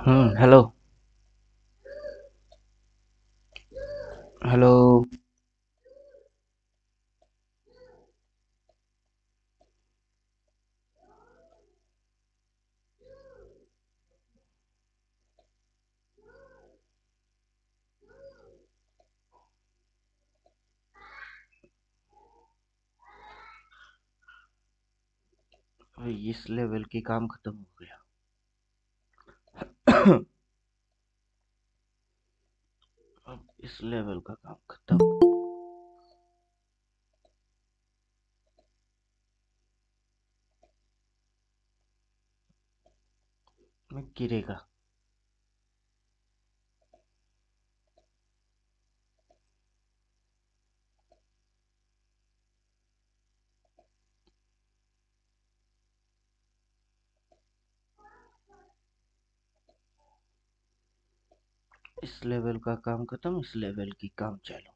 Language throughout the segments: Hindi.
हेलो। हेलो। अबे इस लेवल की काम खत्म हो गया। अब इस लेवल का काम खत्म। मैं गिरेगा। इस लेवल का काम खत्म, इस लेवल की काम चालू।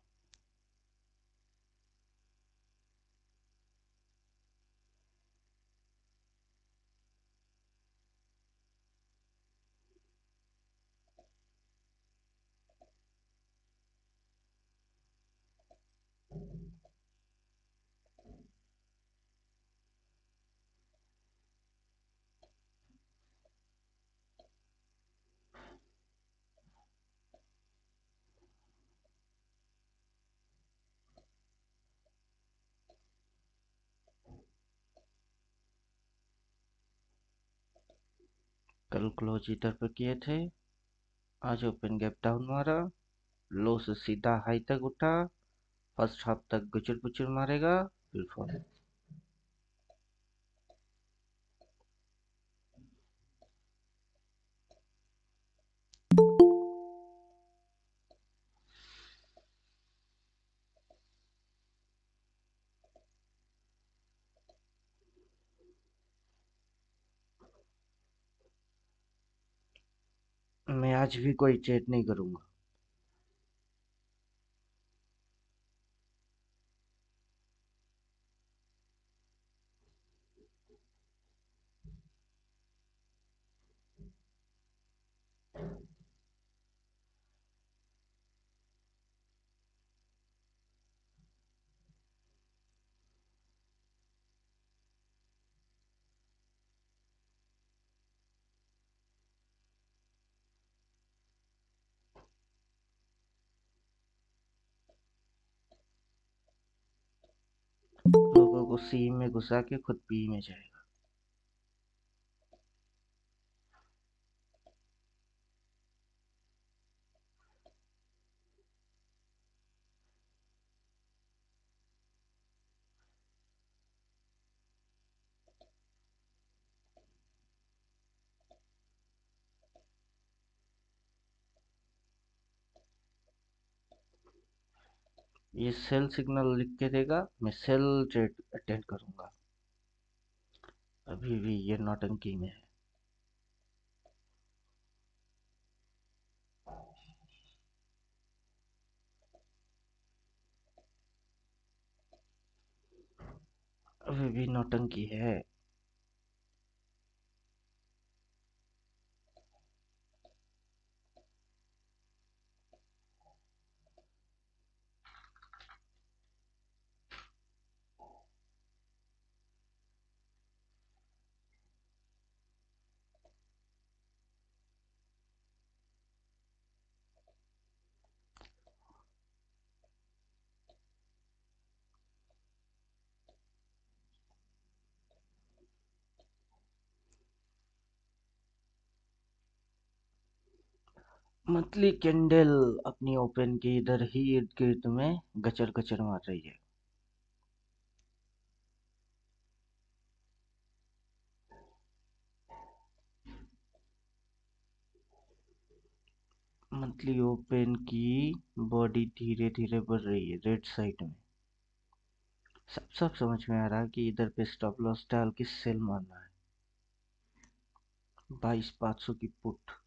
कल क्लोज इधर पे किए थे, आज ओपन गैप डाउन मारा, लो से सीधा हाई तक उठा, फर्स्ट हाफ तक गुचर पुचर मारेगा, फिर फॉल। मैं आज भी कोई ट्रेड नहीं करूंगा। लोगों को सी में घुसा के खुद पी में जाएगा। ये सेल सिग्नल लिख के देगा, मैं सेल ट्रेड अटेंड करूंगा। अभी भी ये नौटंकी में है। अभी भी नौटंकी है। मंथली कैंडल अपनी ओपन के इधर ही इर्द गिर्द में गचर गचर मार रही है। मंथली ओपन की बॉडी धीरे धीरे बढ़ रही है रेड साइड में। सब सब समझ में आ रहा है कि इधर पे स्टॉप लॉस डाल के सेल मारना है। 22,500 की पुट।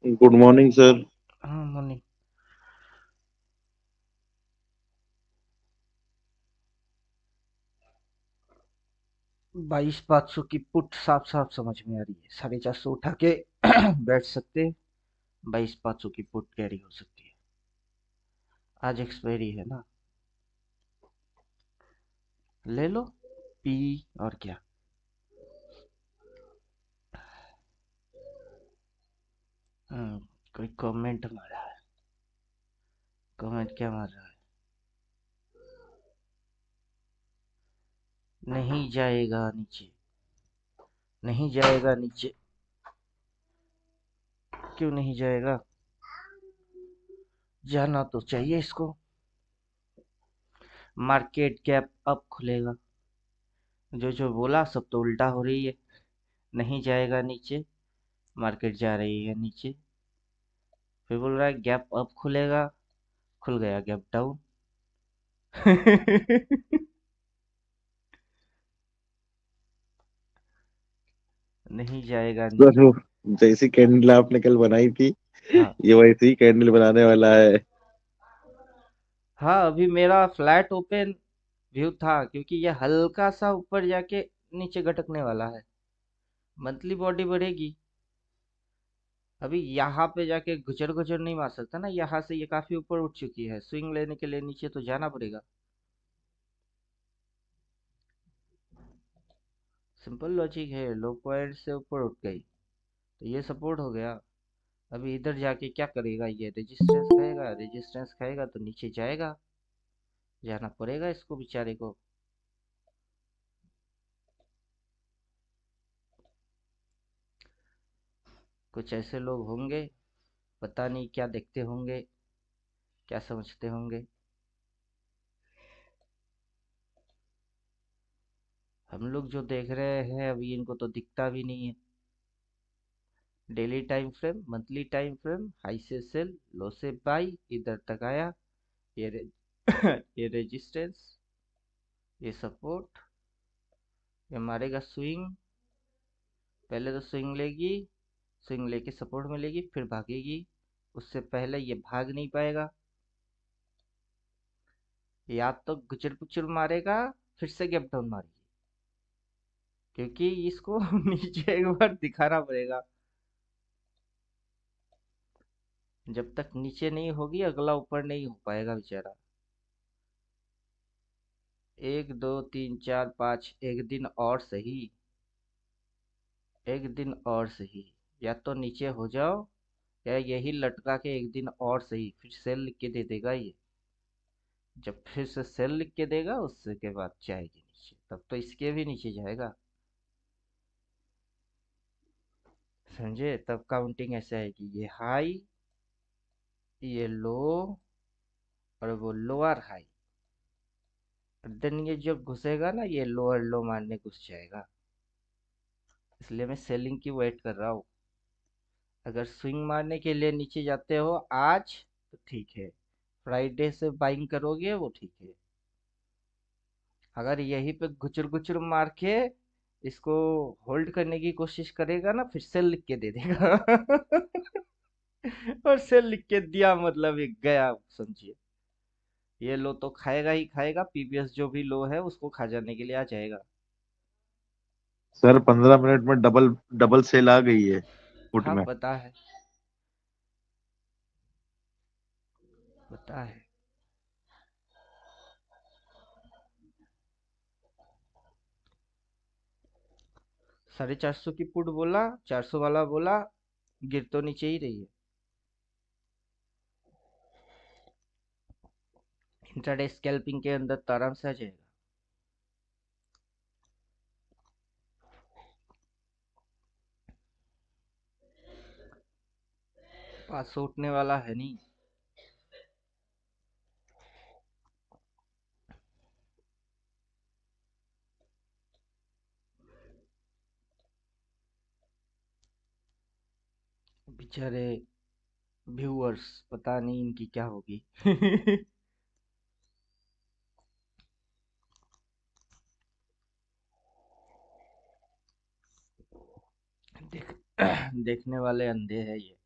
Good morning sir. हाँ मनी। 22,500 की पुट साफ साफ समझ में आ रही है। 450 उठा के बैठ सकते। 22,500 की पुट कैरी हो सकती है। आज एक्सपायरी है ना, ले लो पी। और क्या। कोई कमेंट मारा है। कमेंट क्या मार रहा है? नहीं जाएगा नीचे, नहीं जाएगा नीचे। क्यों नहीं जाएगा? जाना तो चाहिए इसको। मार्केट कैप अप खुलेगा। जो जो बोला सब तो उल्टा हो रही है। नहीं जाएगा नीचे, मार्केट जा रही है नीचे। फिर बोल रहा है गैप अप खुलेगा, खुल गया गैप डाउन। नहीं जाएगा नीचे। सर वो जैसी कैंडल आपने कल बनाई थी, हाँ ये वैसी ही कैंडल बनाने वाला है। हाँ, अभी मेरा फ्लैट ओपन व्यू था क्योंकि ये हल्का सा ऊपर जाके नीचे गटकने वाला है। मंथली बॉडी बढ़ेगी। अभी यहाँ पे जाके गुजर गुजर नहीं मार सकता ना, यहाँ से ये काफी ऊपर उठ चुकी है। स्विंग लेने के लिए नीचे तो जाना पड़ेगा। सिंपल लॉजिक है। लो पॉइंट से ऊपर उठ गई तो ये सपोर्ट हो गया। अभी इधर जाके क्या करेगा? ये रेजिस्टेंस खाएगा, रेजिस्टेंस खाएगा तो नीचे जाएगा। जाना पड़ेगा इसको बेचारे को। कुछ ऐसे लोग होंगे, पता नहीं क्या देखते होंगे, क्या समझते होंगे। हम लोग जो देख रहे हैं अभी इनको तो दिखता भी नहीं है। Daily time frame, monthly time frame, high से सेल, लो से बाई, इधर तक आया। ये रे, ये रेजिस्टेंस, ये सपोर्ट, ये मारेगा स्विंग। पहले तो स्विंग लेगी, स्विंग लेके सपोर्ट में लेगी, फिर भागेगी। उससे पहले ये भाग नहीं पाएगा। या तो गुचर पुचर मारेगा, फिर से गैप डाउन मारेगी, क्योंकि इसको नीचे एक बार दिखाना पड़ेगा। जब तक नीचे नहीं होगी अगला ऊपर नहीं हो पाएगा बेचारा। 1 2 3 4 5, एक दिन और सही, एक दिन और सही। या तो नीचे हो जाओ, या यही लटका के एक दिन और सही, फिर सेल लिख के दे देगा ये। जब फिर से सेल लिख के देगा उससे के बाद जाएगी नीचे, तब तो इसके भी नीचे जाएगा। समझे? तब काउंटिंग ऐसे आएगी, ये हाई, ये लो, और वो लोअर हाई। देन ये जब घुसेगा ना, ये लोअर लो मारने घुस जाएगा। इसलिए मैं सेलिंग की वेट कर रहा हूँ। अगर स्विंग मारने के लिए नीचे जाते हो आज तो ठीक है, फ्राइडे से बाइंग करोगे वो ठीक है। अगर यहीं पे गुचर गुचर मार के इसको होल्ड करने की कोशिश करेगा ना, फिर सेल लिख के दे देगा। और सेल लिख के दिया मतलब ये गया, समझिए। ये लो तो खाएगा ही खाएगा, पीवीएस जो भी लो है उसको खा जाने के लिए आ जाएगा। सर 15 मिनट में डबल डबल सेल आ गई है फुट हाँ में। पता है, पता है। 450 की पुट बोला, 400 वाला बोला, गिर तो नीचे ही रही है। इंट्राडे स्कैल्पिंग के अंदर तो आराम से आ जाएगा। पास उठने वाला है नहीं। बेचारे व्यूअर्स, पता नहीं इनकी क्या होगी। देख देखने वाले अंधे हैं ये।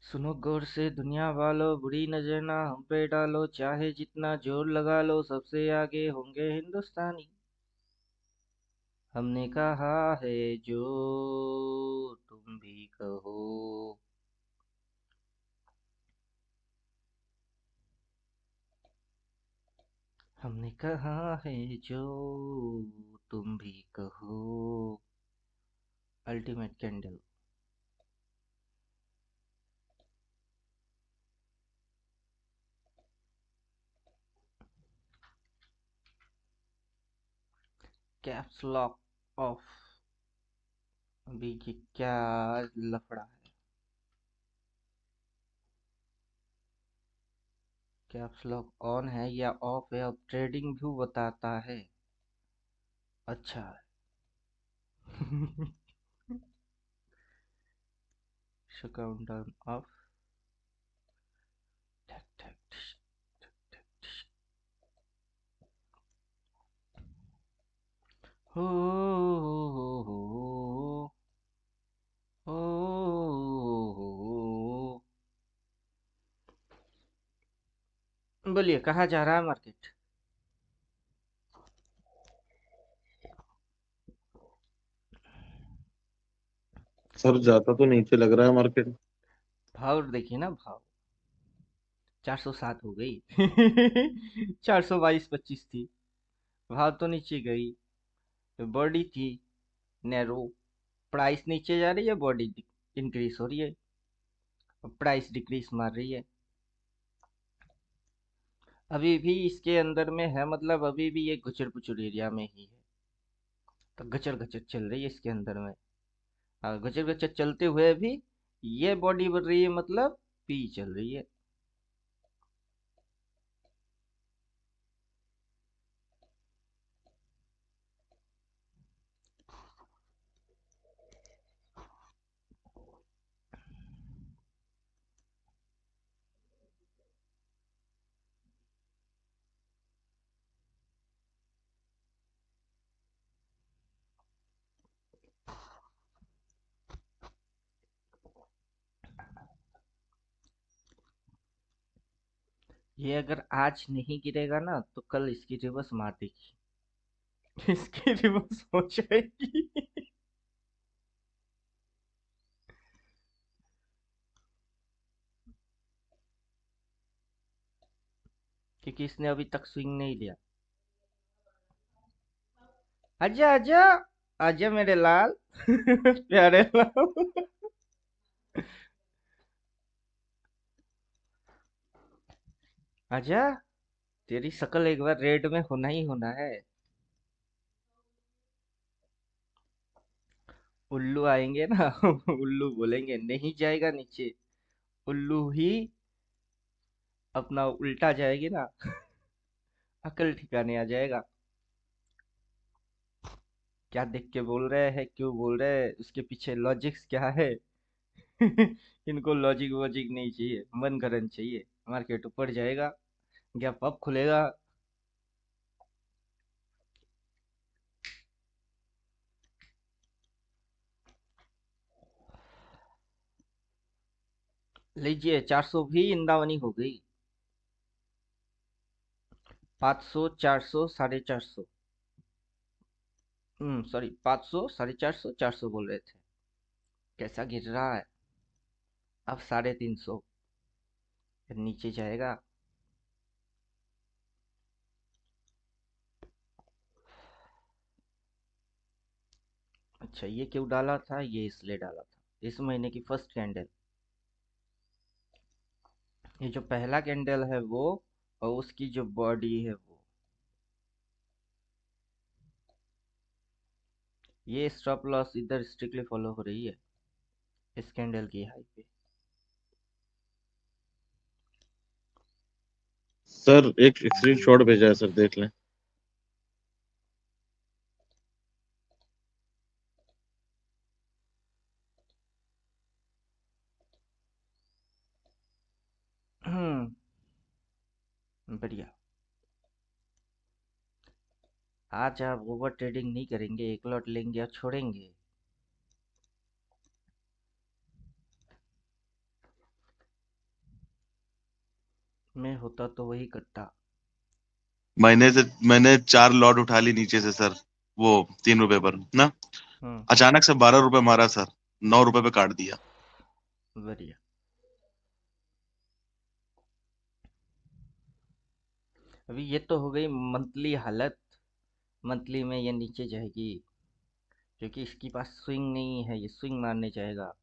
सुनो गौर से दुनिया वालों, बुरी नजर ना हम पे डालो, चाहे जितना जोर लगा लो, सबसे आगे होंगे हिंदुस्तानी। हमने कहा है जो तुम भी कहो। हमने कहा है जो तुम भी कहो। Ultimate candle. Caps lock of. अभी ये क्या लफड़ा है? कैप्स लॉक ऑन है या ऑफ है? अब ट्रेडिंग व्यू बताता है। अच्छा। Show countdown of. ठक ठक ठिश, ठक ठक ठिश। हो हो हो हो हो। बोलिए कहाँ जा रहा है मार्केट? सर जाता तो नीचे लग रहा है मार्केट। भाव देखिए ना भाव। 407 हो गई। 422.25 थी। भाव तो नीचे गई। तो बॉडी थी नैरो। प्राइस नीचे जा रही है, बॉडी इंक्रीज हो रही है। प्राइस डिक्रीज मार रही है। अभी भी इसके अंदर में है, मतलब अभी भी ये गुचर पुचर एरिया में ही है। तो गचर गचर चल रही है इसके अंदर में। हाँ, गचर गचर चलते हुए भी ये बॉडी बढ़ रही है, मतलब पी चल रही है। ये अगर आज नहीं गिरेगा ना तो कल इसकी रिवर्स मार देगी। इसकी रिवर्स हो जाएगी। क्योंकि इसने अभी तक स्विंग नहीं लिया। आजा आजा। आजा मेरे लाल। प्यारे लाल। आजा। तेरी शक्ल एक बार रेड में होना ही होना है। उल्लू आएंगे ना। उल्लू बोलेंगे नहीं जाएगा नीचे। उल्लू ही अपना उल्टा जाएगी ना। अकल ठिकाने आ जाएगा। क्या देख के बोल रहे हैं, क्यों बोल रहे हैं, उसके पीछे लॉजिक्स क्या है? इनको लॉजिक वॉजिक नहीं चाहिए, मन गरन चाहिए। मार्केट ऊपर जाएगा, गैप अप खुलेगा। लीजिए 400 भी इंदावनी हो गई। 500, 400, 450। सॉरी, 500, 450, 400 बोल रहे थे। कैसा गिर रहा है? अब 350। फिर नीचे जाएगा। अच्छा, ये क्यों डाला था? ये इसलिए डाला था, इस महीने की फर्स्ट कैंडल। ये जो पहला कैंडल है वो, और उसकी जो बॉडी है वो। ये स्टॉप लॉस इधर स्ट्रिक्टली फॉलो हो रही है इस कैंडल की हाई पे। सर एक स्क्रीनशॉट भेजा है सर, देख लें। बढ़िया। आज आप ओवर ट्रेडिंग नहीं करेंगे, एक लॉट लेंगे और छोड़ेंगे। मैं होता तो वही करता। मैंने 4 लॉट उठा ली नीचे से सर, वो 3 रुपए पर ना। हम्म। अचानक से 12 रुपए मारा सर, 9 रुपए पे काट दिया। बढ़िया। अभी ये तो हो गई मंथली हालत। मंथली में ये नीचे जाएगी, क्योंकि इसके पास स्विंग नहीं है, ये स्विंग मारने जाएगा।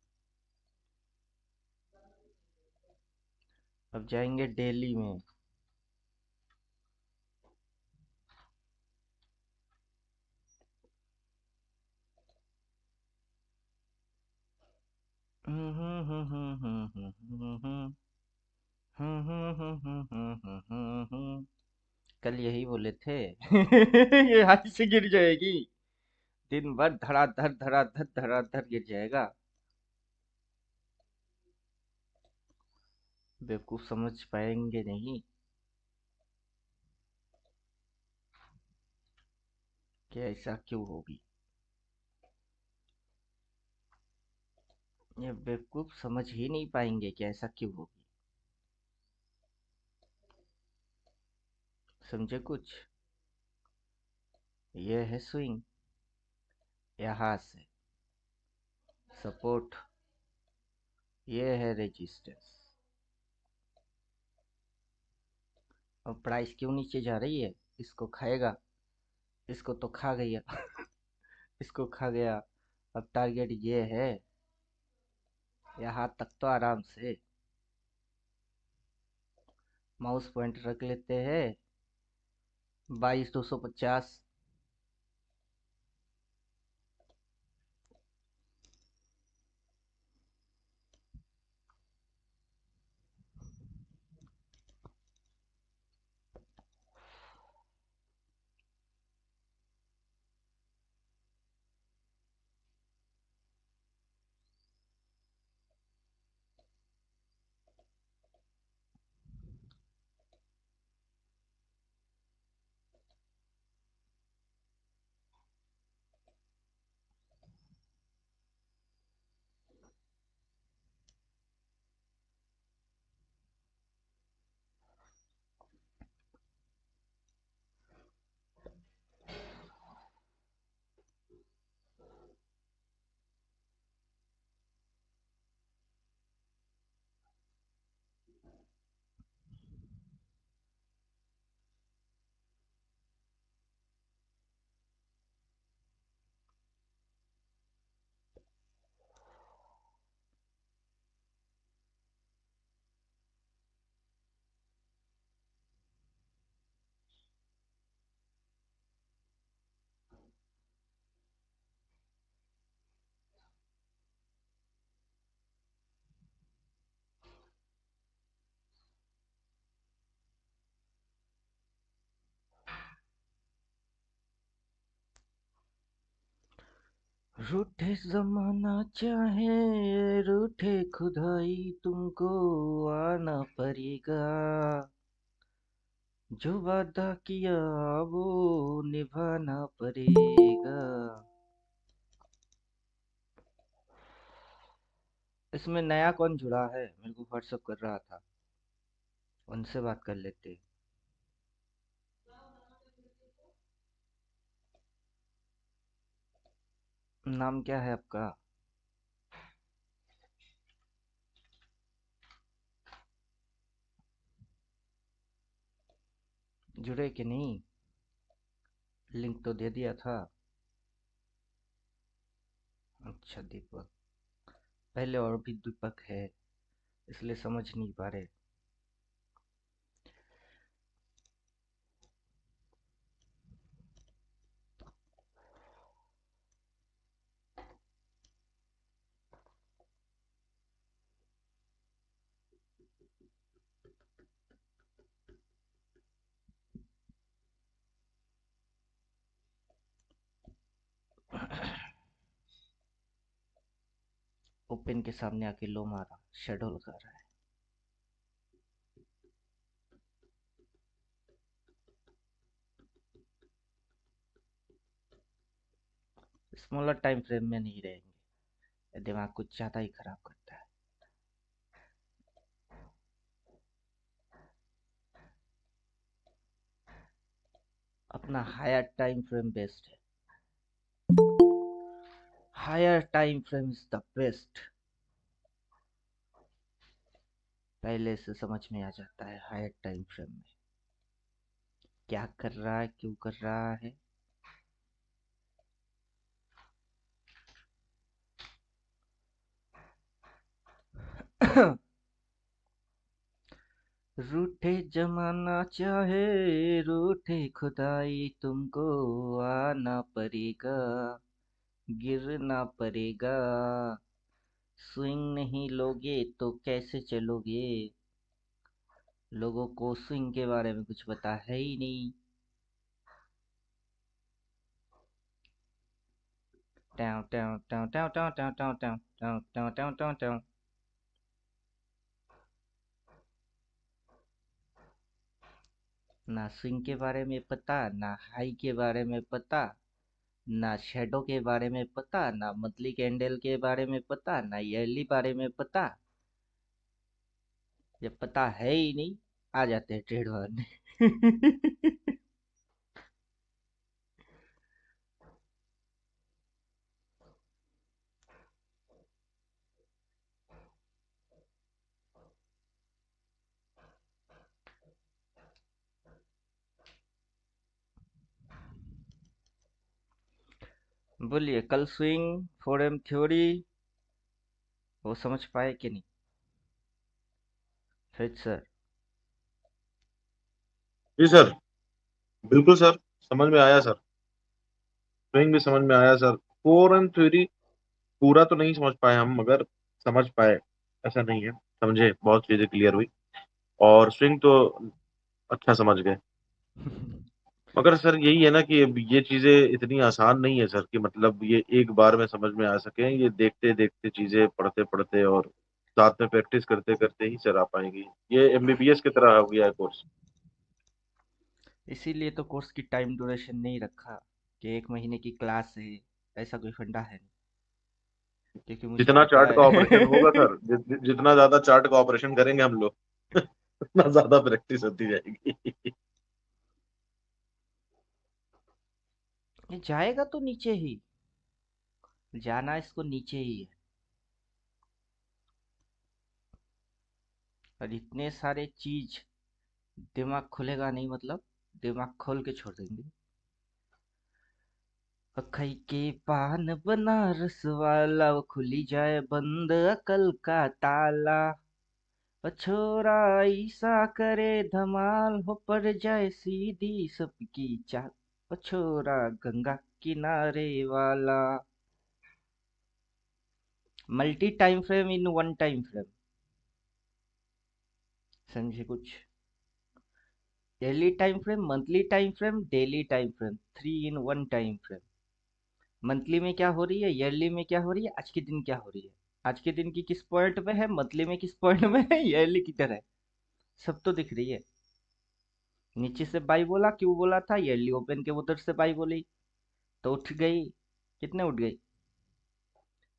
अब जाएंगे डेली में। कल यही बोले थे। ये हाथ से गिर जाएगी। दिन भर धड़ाधड़ धड़ाधड़ धड़ाधड़ गिर जाएगा। बेवकूफ समझ पाएंगे नहीं कि ऐसा क्यों होगी। ये बेवकूफ समझ ही नहीं पाएंगे कि ऐसा क्यों होगी। समझे कुछ? ये है स्विंग, यहाँ से सपोर्ट, ये है रेजिस्टेंस। अब प्राइस क्यों नीचे जा रही है? इसको खाएगा। इसको तो खा गया। इसको खा गया। अब टारगेट ये है, यहाँ तक तो आराम से माउस पॉइंट रख लेते हैं। 22,250। रूठे जमाना चाहे रूठे खुदाई, तुमको आना पड़ेगा। जो वादा किया वो निभाना पड़ेगा। इसमें नया कौन जुड़ा है? मेरे को व्हाट्सअप कर रहा था, उनसे बात कर लेते। नाम क्या है आपका? जुड़े कि नहीं? लिंक तो दे दिया था। अच्छा दीपक। पहले और भी दीपक है, इसलिए समझ नहीं पा रहे। ओपन के सामने आके लो मारा, शेडो लगा रहा है। स्मॉलर टाइम फ्रेम में नहीं रहेंगे, दिमाग कुछ ज्यादा ही खराब करता है। अपना हायर टाइम फ्रेम बेस्ट है। Higher time frame is the best. पहले से समझ में आ जाता है हायर टाइम फ्रेम में क्या कर रहा है, क्यों कर रहा है। रूठे जमाना चाहे रूठे खुदाई, तुमको आना पड़ेगा, गिरना पड़ेगा। स्विंग नहीं लोगे तो कैसे चलोगे। लोगों को स्विंग के बारे में कुछ पता है ही नहीं। ट्याव ट्याव ट्याव ट्याव ट्याव ट्याव ट्याव ट्याव ट्याव ट्याव ट्याव ट्याव। ना स्विंग के बारे में पता, ना हाई के बारे में पता, ना शेडो के बारे में पता, ना मंथली कैंडल के बारे में पता, ना ईयरली बारे में पता। जब पता है ही नहीं, आ जाते हैं ट्रेड मारने। बोलिए, कल स्विंग 4M थ्योरी वो समझ पाए कि नहीं फिर सर। जी सर, बिल्कुल सर, समझ में आया सर। स्विंग भी समझ में आया सर। फोर एंड थ्योरी पूरा तो नहीं समझ पाए हम, मगर समझ पाए, ऐसा नहीं है, समझे, बहुत चीजें क्लियर हुई। और स्विंग तो अच्छा समझ गए। मगर सर यही है ना कि अब ये चीजें इतनी आसान नहीं है सर, कि मतलब ये एक बार में समझ में आ सके। ये देखते देखते चीजें, पढ़ते पढ़ते और साथ में प्रैक्टिस करते करते ही सर आ पाएंगी। ये एमबीबीएस की तरह हो गया है कोर्स। इसीलिए तो कोर्स की टाइम ड्यूरेशन नहीं रखा कि 1 महीने की क्लास है। ऐसा कोई फंडा है नहीं, क्योंकि मुझे जितना पता चार्ट का ऑपरेशन होगा है। सर, जितना ज्यादा चार्ट का ऑपरेशन करेंगे हम लोग, उतना ज्यादा प्रैक्टिस होती जाएगी। ये जाएगा तो नीचे ही, जाना इसको नीचे ही है। और इतने सारे चीज दिमाग खुलेगा नहीं, मतलब दिमाग खोल के छोड़ देंगे। अखई के पान बनारस वाला, वो खुली जाए बंद अकल का ताला। ओ छोरा ऐसा करे धमाल, हो पड़ जाए सीधी सबकी चाल। ओ छोरा गंगा किनारे वाला। Multi time frame in one time frame. समझे कुछ। Daily time frame, monthly time frame, daily time frame, 3 इन 1 टाइम फ्रेम। मंथली में क्या हो रही है, ईयरली में क्या हो रही है, आज के दिन क्या हो रही है। आज के दिन की किस पॉइंट पे है, मंथली में किस पॉइंट में है, ईयरली किधर है। सब तो दिख रही है। नीचे से बाई बोला, क्यों बोला था, ईयरली ओपन के उधर से बाई बोली तो उठ गई। कितने उठ गई।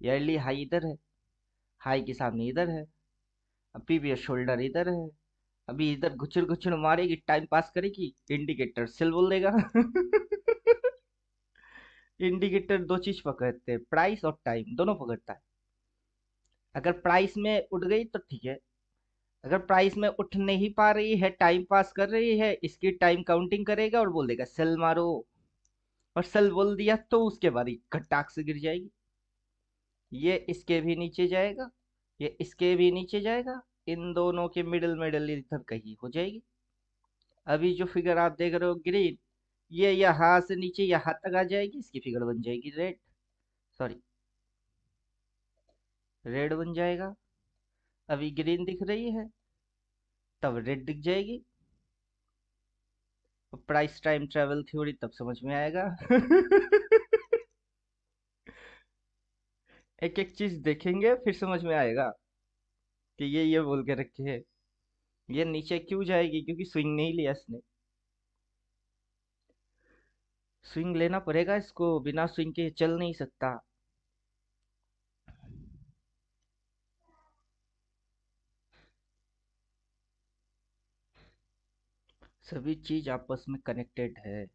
ईयरली हाई इधर है, हाई के सामने इधर है। अब पीवीएस शोल्डर इधर है। अभी इधर घुचर घुचर मारेगी, टाइम पास करेगी, इंडिकेटर सेल बोल देगा। इंडिकेटर दो चीज पकड़ते हैं, प्राइस और टाइम, दोनों पकड़ता है। अगर प्राइस में उठ गई तो ठीक है। अगर प्राइस में उठ नहीं पा रही है, टाइम पास कर रही है, इसकी टाइम काउंटिंग करेगा और बोल देगा सेल मारो। और सेल बोल दिया तो उसके बाद ही खटाक से गिर जाएगी। ये इसके भी नीचे जाएगा, ये इसके भी नीचे जाएगा। इन दोनों के मिडल मिडल इधर कहीं हो जाएगी। अभी जो फिगर आप देख रहे हो ग्रीन, ये यहाँ से नीचे यहाँ तक आ जाएगी, इसकी फिगर बन जाएगी रेड। सॉरी, रेड बन जाएगा। अभी ग्रीन दिख रही है, तब रेड दिख जाएगी। प्राइस टाइम ट्रेवल थ्योरी तब समझ में आएगा। एक एक चीज देखेंगे फिर समझ में आएगा कि ये बोल के रखे है। ये नीचे क्यों जाएगी, क्योंकि स्विंग नहीं लिया इसने। स्विंग लेना पड़ेगा इसको, बिना स्विंग के चल नहीं सकता। सभी चीज आपस में कनेक्टेड है।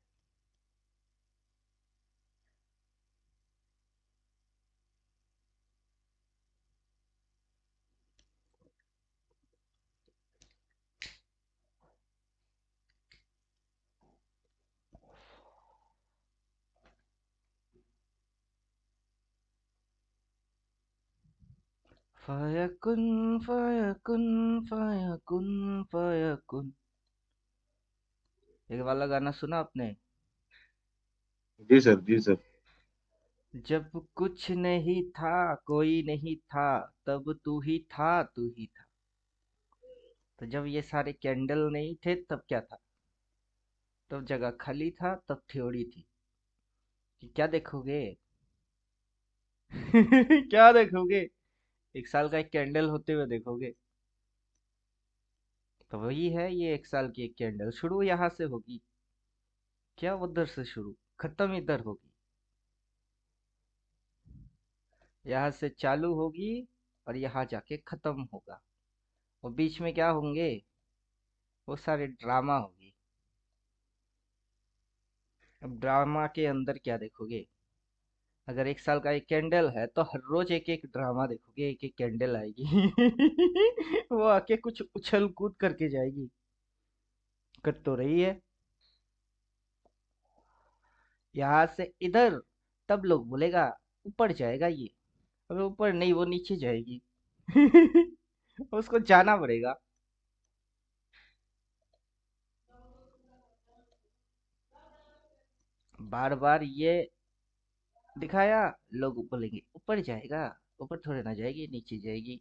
फयकुन फयकुन फयकुन फयकुन। एक वाला गाना सुना आपने? जी सर, जी सर। जब कुछ नहीं था, कोई नहीं था, तब तू ही था, तू ही था। तो जब ये सारे कैंडल नहीं थे तब क्या था? तब जगह खाली था, तब थ्योरी थी कि क्या देखोगे। क्या देखोगे? एक साल का एक कैंडल होते हुए देखोगे। तो वही है, ये एक साल की एक कैंडल शुरू यहाँ से होगी, क्या उधर से शुरू, खत्म इधर होगी। यहाँ से चालू होगी और यहाँ जाके खत्म होगा। और बीच में क्या होंगे? वो सारे ड्रामा होगी। अब ड्रामा के अंदर क्या देखोगे? अगर एक साल का एक कैंडल है तो हर रोज एक एक ड्रामा देखोगे, एक एक कैंडल आएगी। वो आके कुछ उछल कूद करके जाएगी। कर तो रही है। यहाँ से इधर, तब लोग बोलेगा ऊपर जाएगा ये। अबे ऊपर नहीं, वो नीचे जाएगी। उसको जाना पड़ेगा। बार बार ये दिखाया, लोग बोलेंगे ऊपर जाएगा। ऊपर थोड़े ना जाएगी, नीचे जाएगी।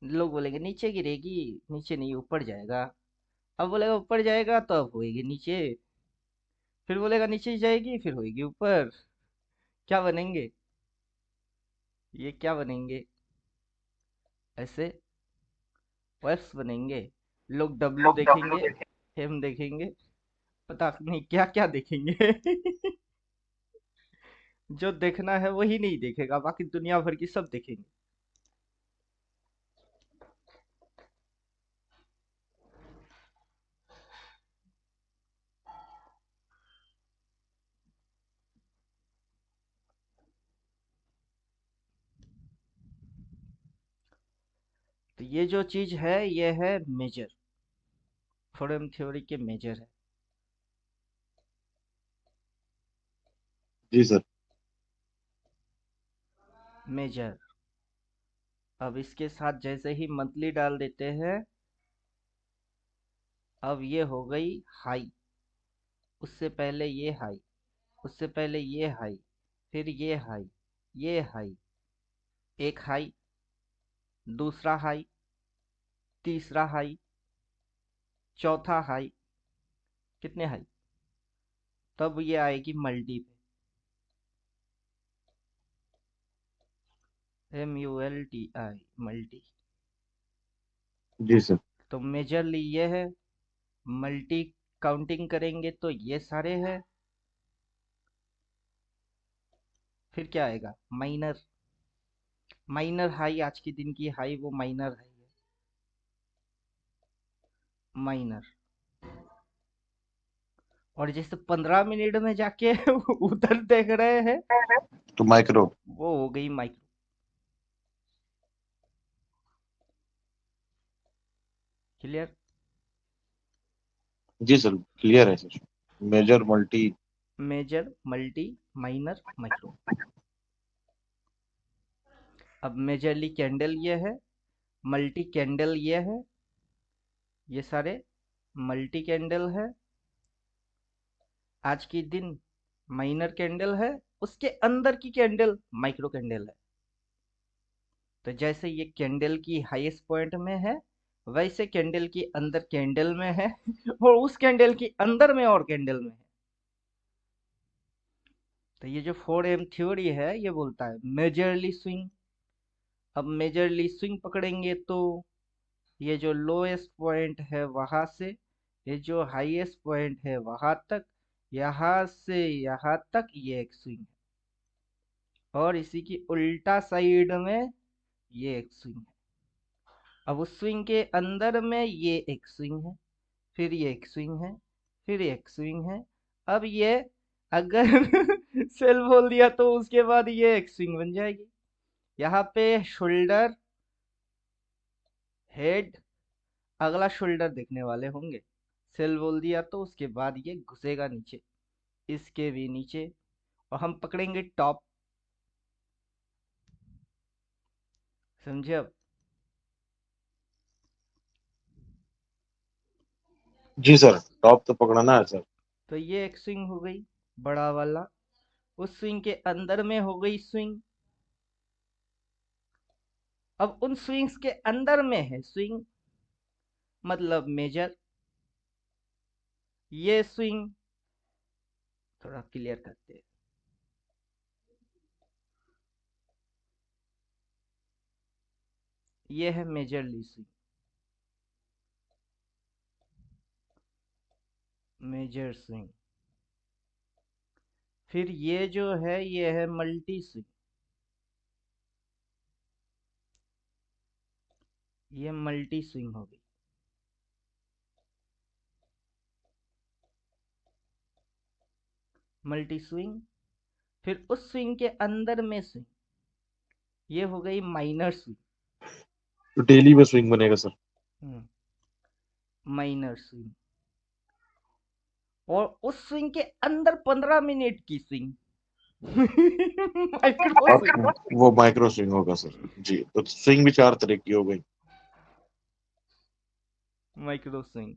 लोग बोलेंगे नीचे गिरेगी, नीचे नहीं ऊपर जाएगा। अब बोलेगा ऊपर जाएगा तो अब होएगी नीचे। फिर बोलेगा नीचे जाएगी, फिर होएगी ऊपर। क्या बनेंगे? ये क्या बनेंगे? ऐसे वेब्स बनेंगे। लोग डब्लू देखेंगे, एम देखेंगे, पता नहीं क्या क्या देखेंगे। जो देखना है वही नहीं देखेगा, बाकी दुनिया भर की सब देखेंगे। तो ये जो चीज है ये है मेजर, थ्योरम थ्योरी के मेजर है। जी सर। मेजर। अब इसके साथ जैसे ही मंथली डाल देते हैं, अब ये हो गई हाई। उससे पहले ये हाई, उससे पहले ये हाई, फिर ये हाई, ये हाई, एक हाई, दूसरा हाई, तीसरा हाई, चौथा हाई। कितने हाई? तब ये आएगी मल्टी पे, MULTI, मल्टी। जी सर। तो मेजरली ये है। मल्टी काउंटिंग करेंगे तो ये सारे हैं। फिर क्या आएगा? माइनर। माइनर हाई, आज के दिन की हाई वो माइनर हाई है। माइनर। और जैसे 15 मिनट में जाके उधर देख रहे हैं, तो माइक्रो। वो हो गई माइक्रो। क्लियर? जी सर, क्लियर है sir. Major, multi. Major, multi, minor, micro. अब मेजरली कैंडल ये है, मल्टी कैंडल ये है, ये सारे मल्टी कैंडल है। आज की दिन माइनर कैंडल है, उसके अंदर की कैंडल माइक्रो कैंडल है। तो जैसे ये कैंडल की हाईएस्ट पॉइंट में है, वैसे कैंडल की अंदर कैंडल में है। और उस कैंडल की अंदर में और कैंडल में है। तो ये जो 4M थ्योरी है ये बोलता है मेजरली स्विंग। अब मेजरली स्विंग पकड़ेंगे तो ये जो लोएस्ट पॉइंट है वहां से, ये जो हाईएस्ट पॉइंट है वहां तक, यहाँ से यहाँ तक ये एक स्विंग है। और इसी की उल्टा साइड में ये एक स्विंग है। अब उस स्विंग के अंदर में ये एक स्विंग है, फिर ये एक स्विंग है, फिर एक स्विंग है। अब ये अगर सेल बोल दिया तो उसके बाद ये एक स्विंग बन जाएगी। यहाँ पे शोल्डर, हेड, अगला शोल्डर देखने वाले होंगे। सेल बोल दिया तो उसके बाद ये घुसेगा नीचे, इसके भी नीचे। और हम पकड़ेंगे टॉप। समझे अब? जी सर, टॉप तो पकड़ना है सर। तो ये एक स्विंग हो गई, बड़ा वाला। उस स्विंग के अंदर में हो गई स्विंग। अब उन स्विंग्स के अंदर में है स्विंग, मतलब मेजर। ये स्विंग थोड़ा क्लियर करते हैं। ये है मेजरली स्विंग, मेजर स्विंग। फिर ये जो है ये है मल्टी स्विंग। ये मल्टी स्विंग हो गई। Multi swing. फिर उस स्विंग के अंदर में स्विंग, ये हो गई माइनर स्विंग। तो डेली में स्विंग बनेगा सर। Minor swing. और उस स्विंग के अंदर 15 मिनट की स्विंग माइक्रो और स्विंग। वो माइक्रो स्विंग होगा सर। जी, तो स्विंग भी चार तरह की हो गई। Micro swing.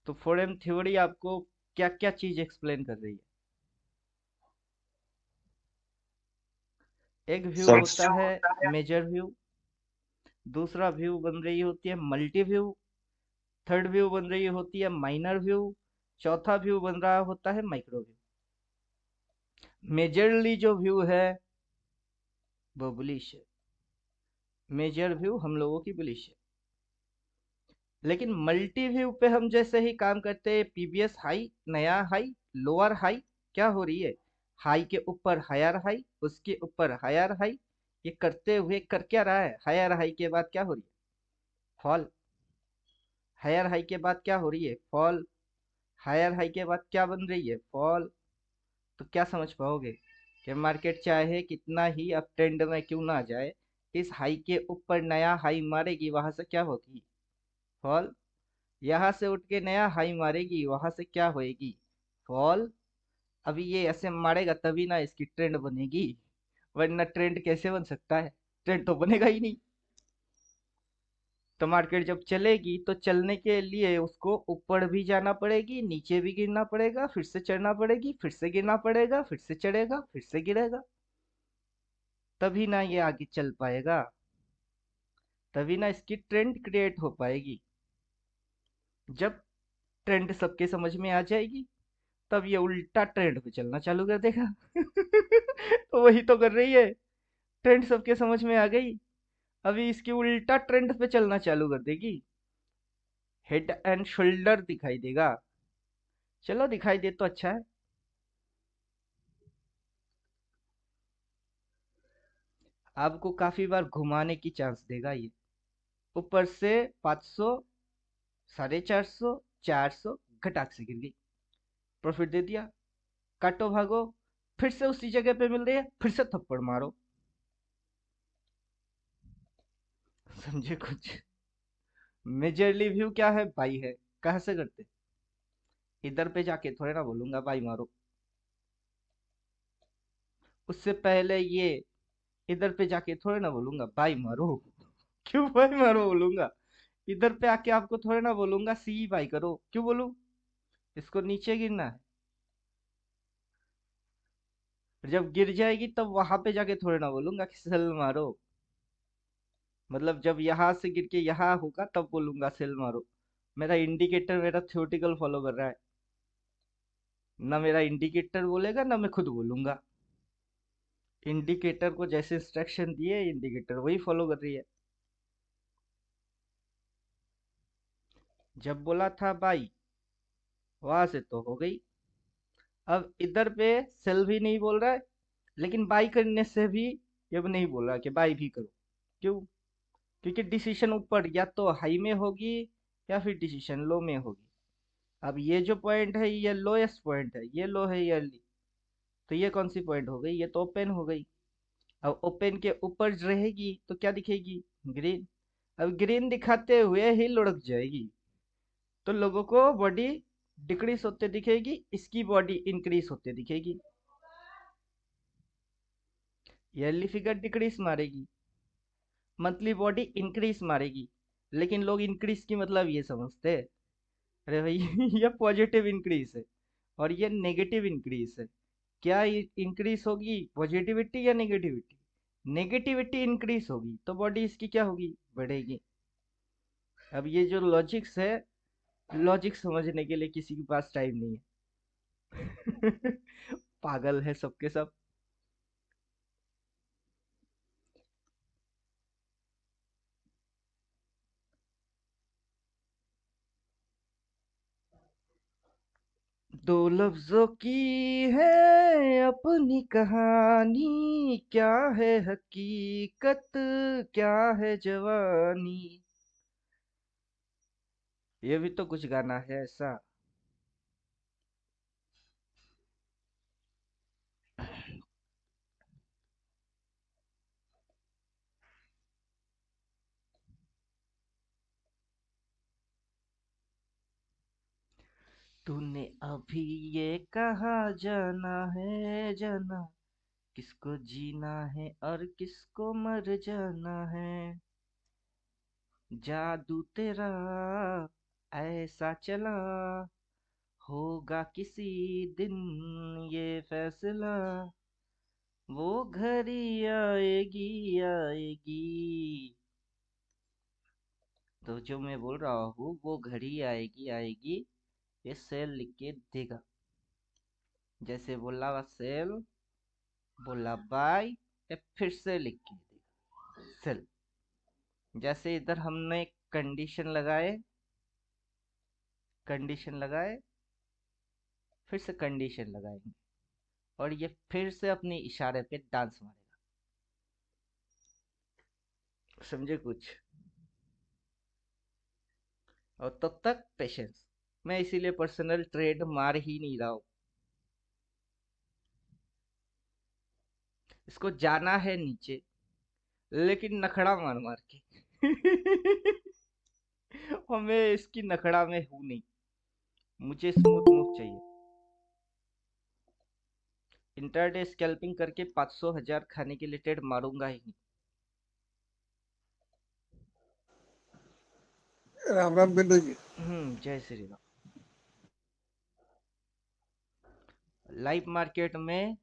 तो फोरेम थ्योरी आपको क्या क्या चीज एक्सप्लेन कर रही है? एक व्यू सर होता है मेजर व्यू। दूसरा व्यू बन रही होती है मल्टी व्यू। थर्ड व्यू बन रही होती है माइनर व्यू। चौथा व्यू बन रहा होता है माइक्रो व्यू। मेजरली जो व्यू है वो बुलिश है। मेजर व्यू हम लोगों की बुलिश है। लेकिन मल्टी व्यू पे हम जैसे ही काम करते हैं, पीबीएस हाई, नया हाई, लोअर हाई, क्या हो रही है? हाई के ऊपर हायर हाई, उसके ऊपर हायर हाई। ये करते हुए कर क्या रहा है? हायर हाई के बाद क्या हो रही है? फॉल। हायर हाई के बाद क्या हो रही है? फॉल। हायर हाई के बाद क्या बन रही है? फॉल। तो क्या समझ पाओगे कि मार्केट चाहे कितना ही अप ट्रेंड में क्यों ना जाए, इस हाई के ऊपर नया हाई मारेगी, वहां से क्या होगी? फॉल। यहाँ से उठ के नया हाई मारेगी, वहां से क्या होएगी? फॉल। अभी ये ऐसे मारेगा तभी ना इसकी ट्रेंड बनेगी, वरना ट्रेंड कैसे बन सकता है? ट्रेंड तो बनेगा ही नहीं। तो मार्केट जब चलेगी तो चलने के लिए उसको ऊपर भी जाना पड़ेगी, नीचे भी गिरना पड़ेगा, फिर से चढ़ना पड़ेगी, फिर से गिरना पड़ेगा, फिर से चढ़ेगा, फिर से गिरेगा। तभी ना ये आगे चल पाएगा। तभी ना इसकी ट्रेंड क्रिएट हो पाएगी। जब ट्रेंड सबके समझ में आ जाएगी, तब ये उल्टा ट्रेंड पे चलना चालू कर देगा। तो वही तो कर रही है। ट्रेंड सबके समझ में आ गई, अभी इसकी उल्टा ट्रेंड पे चलना चालू कर देगी। हेड एंड शोल्डर दिखाई देगा। चलो दिखाई दे तो अच्छा है। आपको काफी बार घुमाने की चांस देगा ये। ऊपर से 500, 450, 400, घटाक से गिर गई, प्रॉफिट दे दिया। काटो भागो, फिर से उसी जगह पे मिल रही है, फिर से थप्पड़ मारो। समझे कुछ? मेजरली व्यू क्या है? बाई है। कहाँ से करते? इधर पे जाके थोड़े ना बोलूंगा बाई मारो। उससे पहले ये इधर पे जाके थोड़े ना बोलूंगा बाई मारो। क्यों बाई मारो बोलूंगा? इधर पे आके आपको थोड़े ना बोलूंगा सी बाई करो, क्यों बोलूं? इसको नीचे गिरना है। जब गिर जाएगी तब वहां पे जाके थोड़े ना बोलूंगा कि सेल मारो। मतलब जब यहाँ से गिर के यहाँ होगा तब बोलूंगा सेल मारो। मेरा इंडिकेटर मेरा थ्योरेटिकल फॉलो कर रहा है। ना मेरा इंडिकेटर बोलेगा ना मैं खुद बोलूंगा। इंडिकेटर को जैसे इंस्ट्रक्शन दिए, इंडिकेटर वही फॉलो कर रही है। जब बोला था बाई, वहां से तो हो गई। अब इधर पे सेल भी नहीं बोल रहा है, लेकिन बाई करने से भी ये भी नहीं बोल रहा कि बाई भी करो। क्यों? क्योंकि डिसीजन ऊपर या तो हाई में होगी या फिर डिसीजन लो में होगी। अब ये जो पॉइंट है ये लोएस्ट पॉइंट है, ये लो है ईयरली। तो ये कौन सी पॉइंट हो गई? ये तो ओपन हो गई। अब ओपन के ऊपर रहेगी तो क्या दिखेगी? ग्रीन। अब ग्रीन दिखाते हुए ही लुढ़क जाएगी, तो लोगों को बॉडी डिक्रीज होते दिखेगी, इसकी बॉडी इंक्रीज होते दिखेगी। ईयरली फिगर डिक्रीज मारेगी, मंथली बॉडी इंक्रीज मारेगी। लेकिन लोग इंक्रीज की मतलब ये समझते हैं, अरे भाई ये पॉजिटिव इंक्रीज है और ये नेगेटिव इंक्रीज है। क्या इंक्रीज होगी, पॉजिटिविटी या नेगेटिविटी? नेगेटिविटी इंक्रीज होगी तो बॉडी इसकी क्या होगी, बढ़ेगी। अब ये जो लॉजिक्स है, लॉजिक समझने के लिए किसी के पास टाइम नहीं है। पागल है सबके सब। दो लफ्जों की है अपनी कहानी, क्या है हकीकत, क्या है जवानी। ये भी तो कुछ गाना है ऐसा। तूने अभी ये कहा, जाना है जाना, किसको जीना है और किसको मर जाना है। जादू तेरा ऐसा चला, होगा किसी दिन ये फैसला, वो घड़ी आएगी आएगी। तो जो मैं बोल रहा हूँ वो घड़ी आएगी आएगी, ये सेल लिख के देगा। जैसे बोला सेल, बोला बाय, ये फिर से लिख के देगा सेल। जैसे इधर हमने कंडीशन लगाए, कंडीशन लगाए, फिर से कंडीशन लगाएंगे, और ये फिर से अपने इशारे पे डांस मारेगा। समझे कुछ? और तब तक पेशेंस। मैं इसीलिए पर्सनल ट्रेड मार ही नहीं रहा हूँ। इसको जाना है नीचे, लेकिन नखड़ा मार मार के। और मैं इसकी नखड़ा में हूं नहीं, मुझे स्मूथ मूव चाहिए। इंटरडे स्कैल्पिंग करके 500 1000 खाने के लिए ट्रेड मारूंगा ही नहीं। राम राम गंडू जी। जय श्री राम। लाइव मार्केट में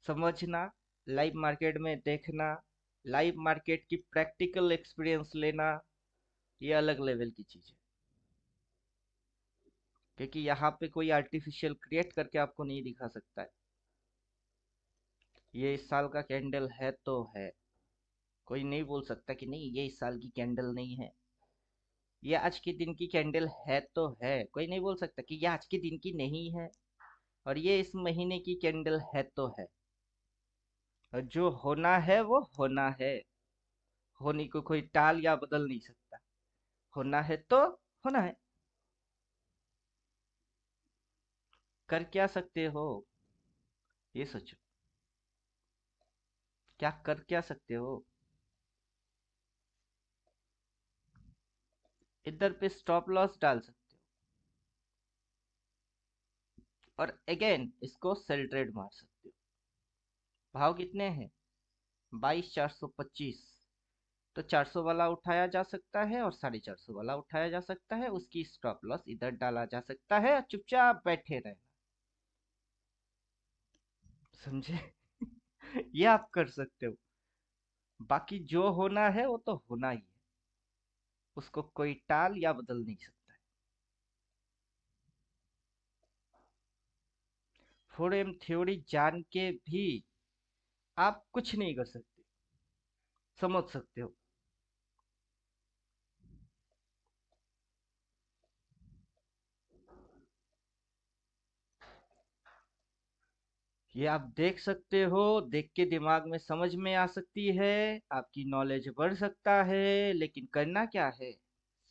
समझना, लाइव मार्केट में देखना, लाइव मार्केट की प्रैक्टिकल एक्सपीरियंस लेना, ये अलग लेवल की चीज है। क्योंकि यहाँ पे कोई आर्टिफिशियल क्रिएट करके आपको नहीं दिखा सकता है। ये इस साल का कैंडल है तो है, कोई नहीं बोल सकता कि नहीं ये इस साल की कैंडल नहीं है। ये आज के दिन की कैंडल है तो है, कोई नहीं बोल सकता कि ये आज के दिन की नहीं है। और ये इस महीने की कैंडल है तो है। और जो होना है वो होना है, होने को कोई टाल या बदल नहीं सकता। होना है तो होना है। कर क्या सकते हो, ये सोचो। क्या कर क्या सकते हो? इधर पे स्टॉप लॉस डाल सकते हो, और अगेन इसको सेल ट्रेड मार सकते हो। भाव कितने हैं? 22,425। तो 400 वाला उठाया जा सकता है और 450 वाला उठाया जा सकता है, उसकी स्टॉप लॉस इधर डाला जा सकता है और चुपचाप बैठे रहना। समझे? ये आप कर सकते हो। बाकी जो होना है वो तो होना ही है, उसको कोई टाल या बदल नहीं सकता है। 4M थ्योरी जान के भी आप कुछ नहीं कर सकते, समझ सकते हो। ये आप देख सकते हो, देख के दिमाग में समझ में आ सकती है, आपकी नॉलेज बढ़ सकता है, लेकिन करना क्या है?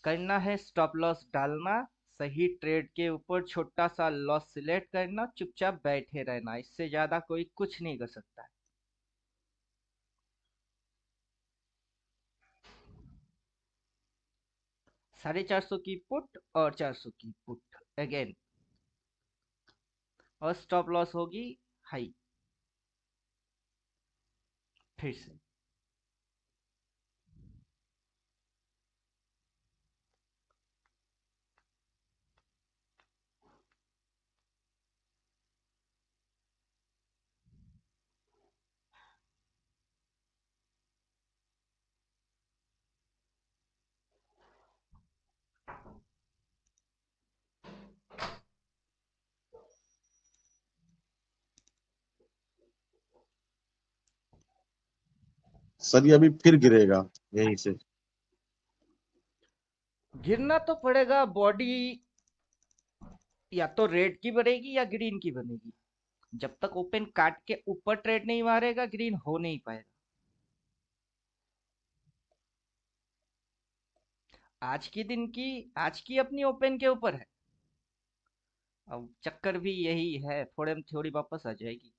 करना है स्टॉप लॉस डालना, सही ट्रेड के ऊपर छोटा सा लॉस सिलेक्ट करना, चुपचाप बैठे रहना, इससे ज्यादा कोई कुछ नहीं कर सकता है। 450 की पुट और 400 की पुट अगेन, और स्टॉप लॉस होगी हाई। फिर से। सर ये अभी फिर गिरेगा यहीं से। गिरना तो पड़ेगा, बॉडी या तो रेड की बनेगी या ग्रीन की बनेगी। जब तक ओपन काट के ऊपर ट्रेड नहीं मारेगा, ग्रीन हो नहीं पाएगा। आज की अपनी ओपन के ऊपर है। अब चक्कर भी यही है, फोड़ेम थ्योरी वापस आ जाएगी।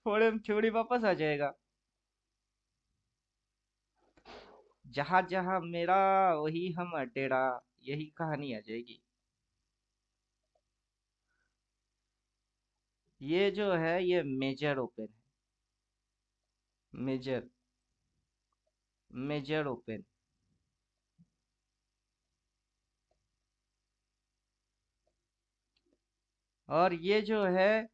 फोड़ेम थ्योरी वापस आ जाएगा। जहां जहां मेरा वही हम डेरा, यही कहानी आ जाएगी। ये जो है ये मेजर ओपन है। Major, major open. और ये जो है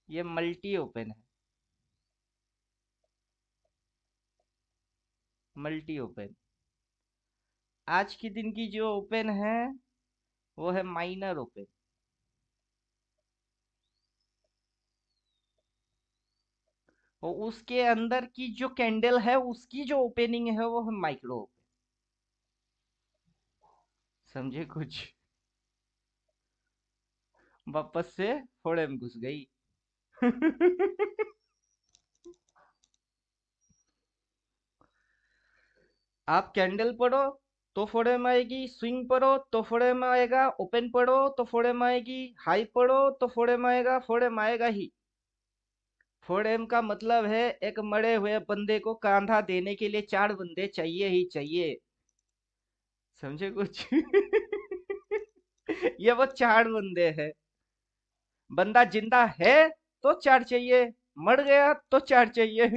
ये मल्टी ओपन है। Multi open. आज के दिन की जो ओपन है वो है माइनर ओपन। और उसके अंदर की जो कैंडल है उसकी जो ओपनिंग है वो है माइक्रो ओपन। समझे कुछ? वापस से फोड़े में घुस गई। आप कैंडल पढ़ो तो फोड़े में आएगी, स्विंग पढ़ो तो फोड़े में आएगा, ओपन पढ़ो तो फोड़े में आएगी, हाई पढ़ो तो फोड़े में आएगा, फोड़े में आएगा ही। फोड़ेम का मतलब है एक मरे हुए बंदे को कांधा देने के लिए चार बंदे चाहिए ही चाहिए। समझे कुछ? ये वो चार बंदे हैं। बंदा जिंदा है तो चार चाहिए, मर गया तो चार चाहिए।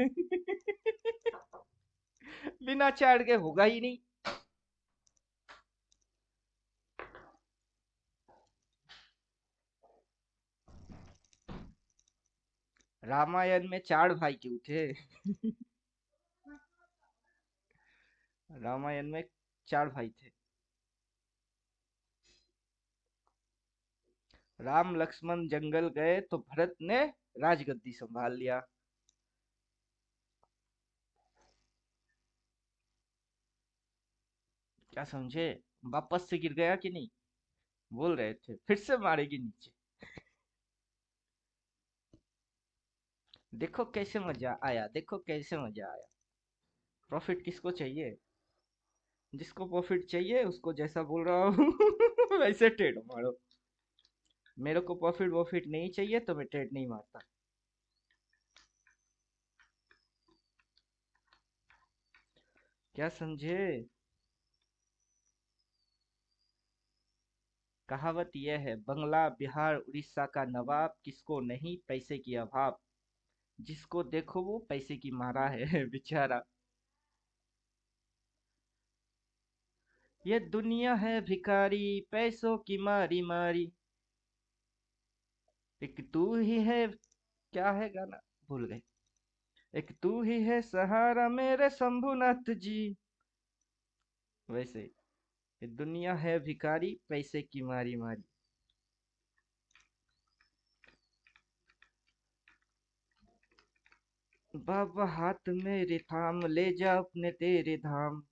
बिना चार के होगा ही नहीं। रामायण में चार भाई क्यों थे? रामायण में चार भाई थे। राम लक्ष्मण जंगल गए तो भरत ने राजगद्दी संभाल लिया। क्या समझे? वापस से गिर गया कि नहीं? बोल रहे थे फिर से मारेगी नीचे। देखो कैसे मजा आया, देखो कैसे मजा आया। प्रॉफिट किसको चाहिए? जिसको प्रॉफिट चाहिए उसको जैसा बोल रहा हूँ वैसे ट्रेड मारो। मेरे को प्रॉफिट वॉफिट नहीं चाहिए तो मैं ट्रेड नहीं मारता। क्या समझे? कहावत यह है, बंगला बिहार उड़ीसा का नवाब, किसको नहीं पैसे की अभाव। जिसको देखो वो पैसे की मारा है बेचारा। ये दुनिया है भिखारी, पैसों की मारी मारी। एक तू ही है, क्या है गाना, भूल गए। एक तू ही है सहारा मेरे शंभुनाथ जी। वैसे ये दुनिया है भिखारी, पैसे की मारी मारी। बाबा हाथ मेरे थाम ले जा अपने तेरे धाम।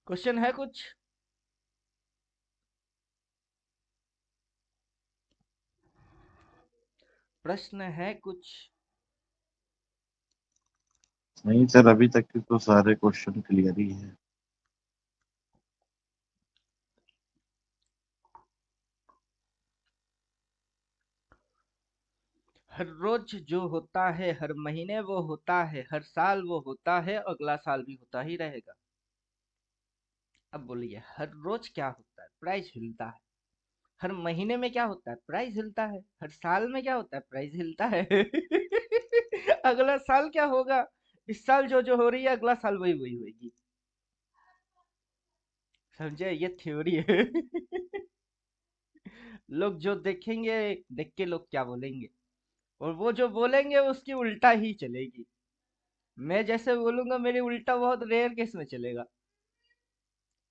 क्वेश्चन है कुछ? प्रश्न है कुछ? नहीं सर, अभी तक के तो सारे क्वेश्चन क्लियर ही है। हर रोज जो होता है, हर महीने वो होता है, हर साल वो होता है, अगला साल भी होता ही रहेगा। अब बोलिए, हर रोज क्या होता है? प्राइस हिलता है। हर महीने में क्या होता है? प्राइस हिलता है। हर साल में क्या होता है? प्राइस हिलता है। अगला साल क्या होगा? इस साल जो जो हो रही है, अगला साल वही वही होगी। समझे? ये थ्योरी है। लोग जो देखेंगे, देख के लोग क्या बोलेंगे, और वो जो बोलेंगे उसकी उल्टा ही चलेगी। मैं जैसे बोलूंगा मेरी उल्टा बहुत रेयर केस में चलेगा।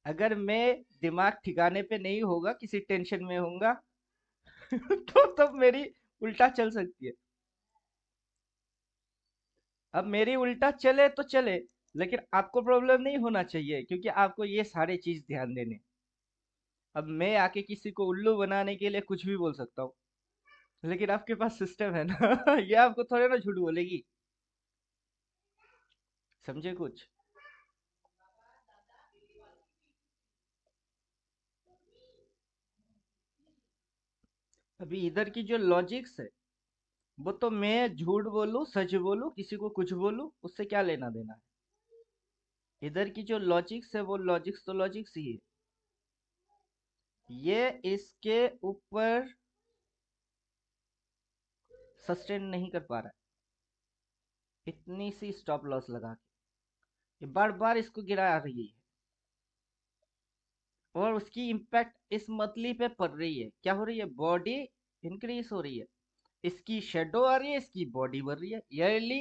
अगर मैं दिमाग ठिकाने पे नहीं होगा, किसी टेंशन में होऊंगा, तो तब मेरी उल्टा चल सकती है। अब मेरी उल्टा चले तो चले, लेकिन आपको प्रॉब्लम नहीं होना चाहिए, क्योंकि आपको ये सारे चीज ध्यान देने। अब मैं आके किसी को उल्लू बनाने के लिए कुछ भी बोल सकता हूँ, लेकिन आपके पास सिस्टम है ना। ये आपको थोड़े ना झूठ बोलेगी। समझे कुछ? अभी इधर की जो लॉजिक्स है, वो तो मैं झूठ बोलूं सच बोलूं किसी को कुछ बोलूं, उससे क्या लेना देना है। इधर की जो लॉजिक्स है, वो लॉजिक्स तो लॉजिक्स ही है। ये इसके ऊपर सस्टेन नहीं कर पा रहा है, इतनी सी स्टॉप लॉस लगा के ये बार बार इसको गिरा रही है, और उसकी इम्पैक्ट इस मतली पे पड़ रही है। क्या हो रही है? बॉडी इंक्रीज हो रही है, इसकी शेडो आ रही है, इसकी बॉडी बढ़ रही है। ईयरली,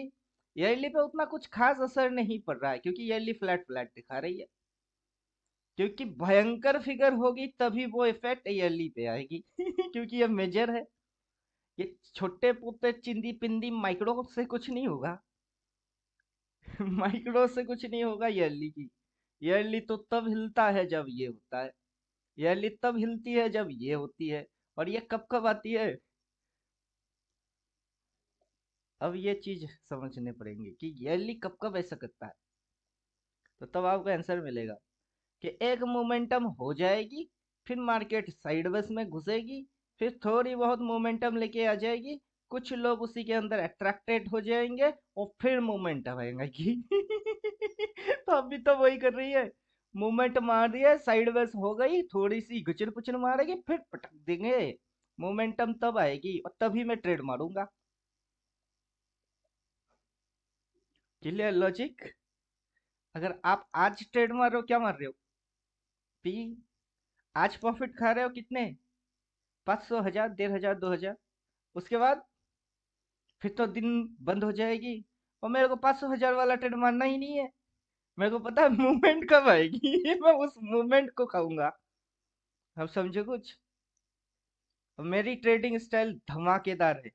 ईयरली पे उतना कुछ खास असर नहीं पड़ रहा है, क्योंकि ईयरली फ्लैट फ्लैट दिखा रही है। क्योंकि भयंकर फिगर होगी तभी वो इफेक्ट ईयरली पे आएगी। क्योंकि ये मेजर है। ये छोटे पोते चिंदी पिंदी माइक्रो से कुछ नहीं होगा। माइक्रो से कुछ नहीं होगा ईयरली की। ईयरली तो तब हिलता है जब ये होता है, ईयरली तब हिलती है जब ये होती है। और ये कब कब आती है? अब ये चीज समझने पड़ेंगे कि ईयरली कब कब ऐसा करता है। तो तब आपको आंसर मिलेगा कि एक मोमेंटम हो जाएगी, फिर मार्केट साइडवेज में घुसेगी, फिर थोड़ी बहुत मोमेंटम लेके आ जाएगी, कुछ लोग उसी के अंदर अट्रैक्टेड हो जाएंगे, और फिर मोमेंटम आएगी। तो अभी तो वही कर रही है। मूवमेंट मार दिया, साइडवेज हो गई, थोड़ी सी गुचर पुचर मारेगी, फिर पटक देंगे। मोमेंटम तब आएगी और तभी मैं ट्रेड मारूंगा। Clear logic? अगर आप आज ट्रेड मार रहे हो, क्या मार रहे हो? पी। आज प्रॉफिट खा रहे हो कितने? 500, 1000, 1500, 2000। उसके बाद फिर तो दिन बंद हो जाएगी, और मेरे को 500, 1000 वाला ट्रेड मारना ही नहीं है। मेरे को पता है मूवमेंट कब आएगी। मैं उस मूवमेंट को खाऊंगा। अब समझो कुछ? अब मेरी ट्रेडिंग स्टाइल धमाकेदार है,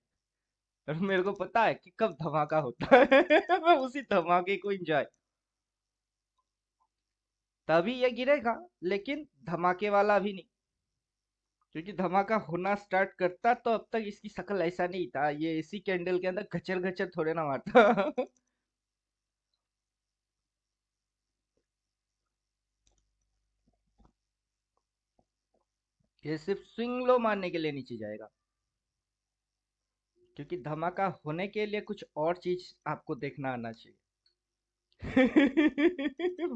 और मेरे को पता है कि कब धमाका होता है। मैं उसी धमाके को एंजॉय। तभी ये गिरेगा, लेकिन धमाके वाला भी नहीं। क्योंकि धमाका होना स्टार्ट करता तो अब तक इसकी शक्ल ऐसा नहीं था, ये इसी कैंडल के अंदर घचर घचर थोड़े ना मारता। ये सिर्फ स्विंग लो मारने के लिए नीचे जाएगा, क्योंकि धमाका होने के लिए कुछ और चीज आपको देखना आना चाहिए।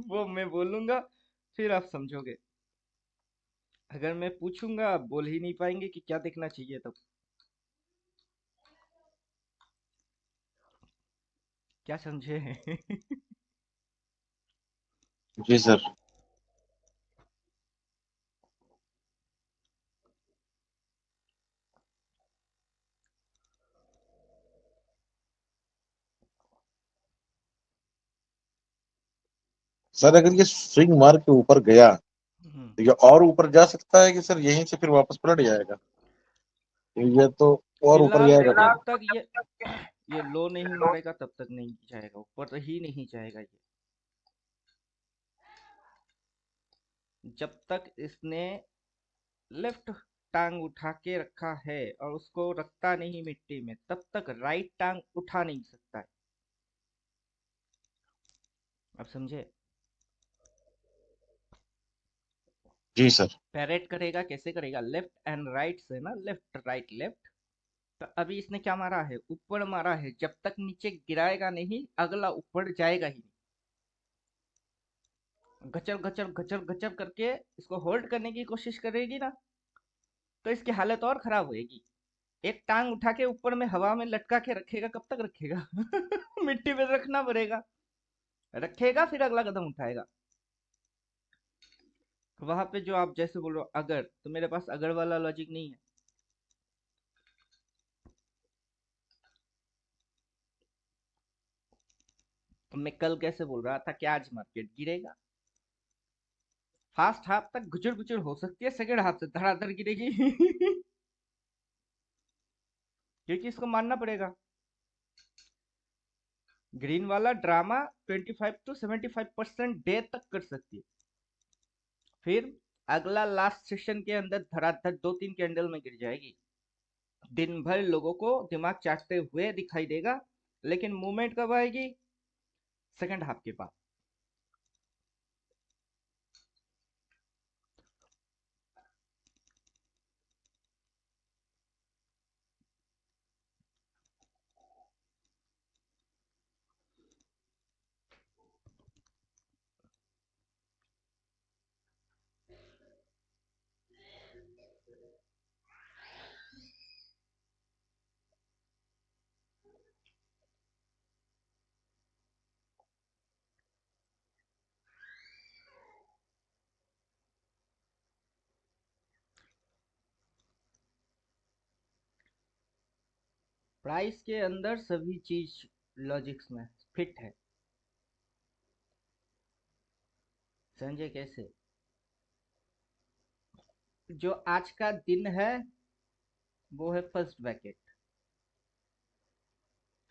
वो मैं बोलूंगा, फिर आप समझोगे। अगर मैं पूछूंगा आप बोल ही नहीं पाएंगे कि क्या देखना चाहिए तब। क्या समझे? जी सर। सर अगर ये स्विंग मार के ऊपर गया हम्म, तो ये और ऊपर जा सकता है कि सर यहीं से फिर वापस पलट जाएगा? ये तो और ऊपर फिलहाल जाएगा जब क्या? तक ये लो नहीं मारेगा तब तक नहीं जाएगा, ऊपर ही नहीं जाएगा ये। जब तक इसने लेफ्ट टांग उठा के रखा है और उसको रखता नहीं मिट्टी में, तब तक राइट टांग उठा नहीं सकता है। आप समझे? जी सर। पैरेट करेगा कैसे करेगा? लेफ्ट एंड राइट से ना, लेफ्ट राइट लेफ्ट। तो अभी इसने क्या मारा है? ऊपर मारा है। जब तक नीचे गिराएगा नहीं, अगला ऊपर जाएगा ही नहीं। गचर गचर गचर गचर करके इसको होल्ड करने की कोशिश करेगी ना, तो इसकी हालत और खराब होएगी। एक टांग उठा के ऊपर में हवा में लटका के रखेगा, कब तक रखेगा? मिट्टी में रखना पड़ेगा। रखेगा फिर अगला कदम उठाएगा। वहां पे जो आप जैसे बोल रहे हो अगर, तो मेरे पास अगर वाला लॉजिक नहीं है। तो मैं कल कैसे बोल रहा था कि आज मार्केट गिरेगा, फर्स्ट हाफ तक गुचर गुचर हो सकती है, सेकंड हाफ से धड़ाधड़ गिरेगी। क्योंकि इसको मानना पड़ेगा, ग्रीन वाला ड्रामा 25 to 75% डे तक कर सकती है। फिर अगला लास्ट सेशन के अंदर धड़ाधड़ 2-3 कैंडल में गिर जाएगी। दिन भर लोगों को दिमाग चाटते हुए दिखाई देगा, लेकिन मूवमेंट कब आएगी? सेकंड हाफ के बाद। प्राइस के अंदर सभी चीज लॉजिक्स में फिट है। समझे कैसे? जो आज का दिन है वो है फर्स्ट बैकेट।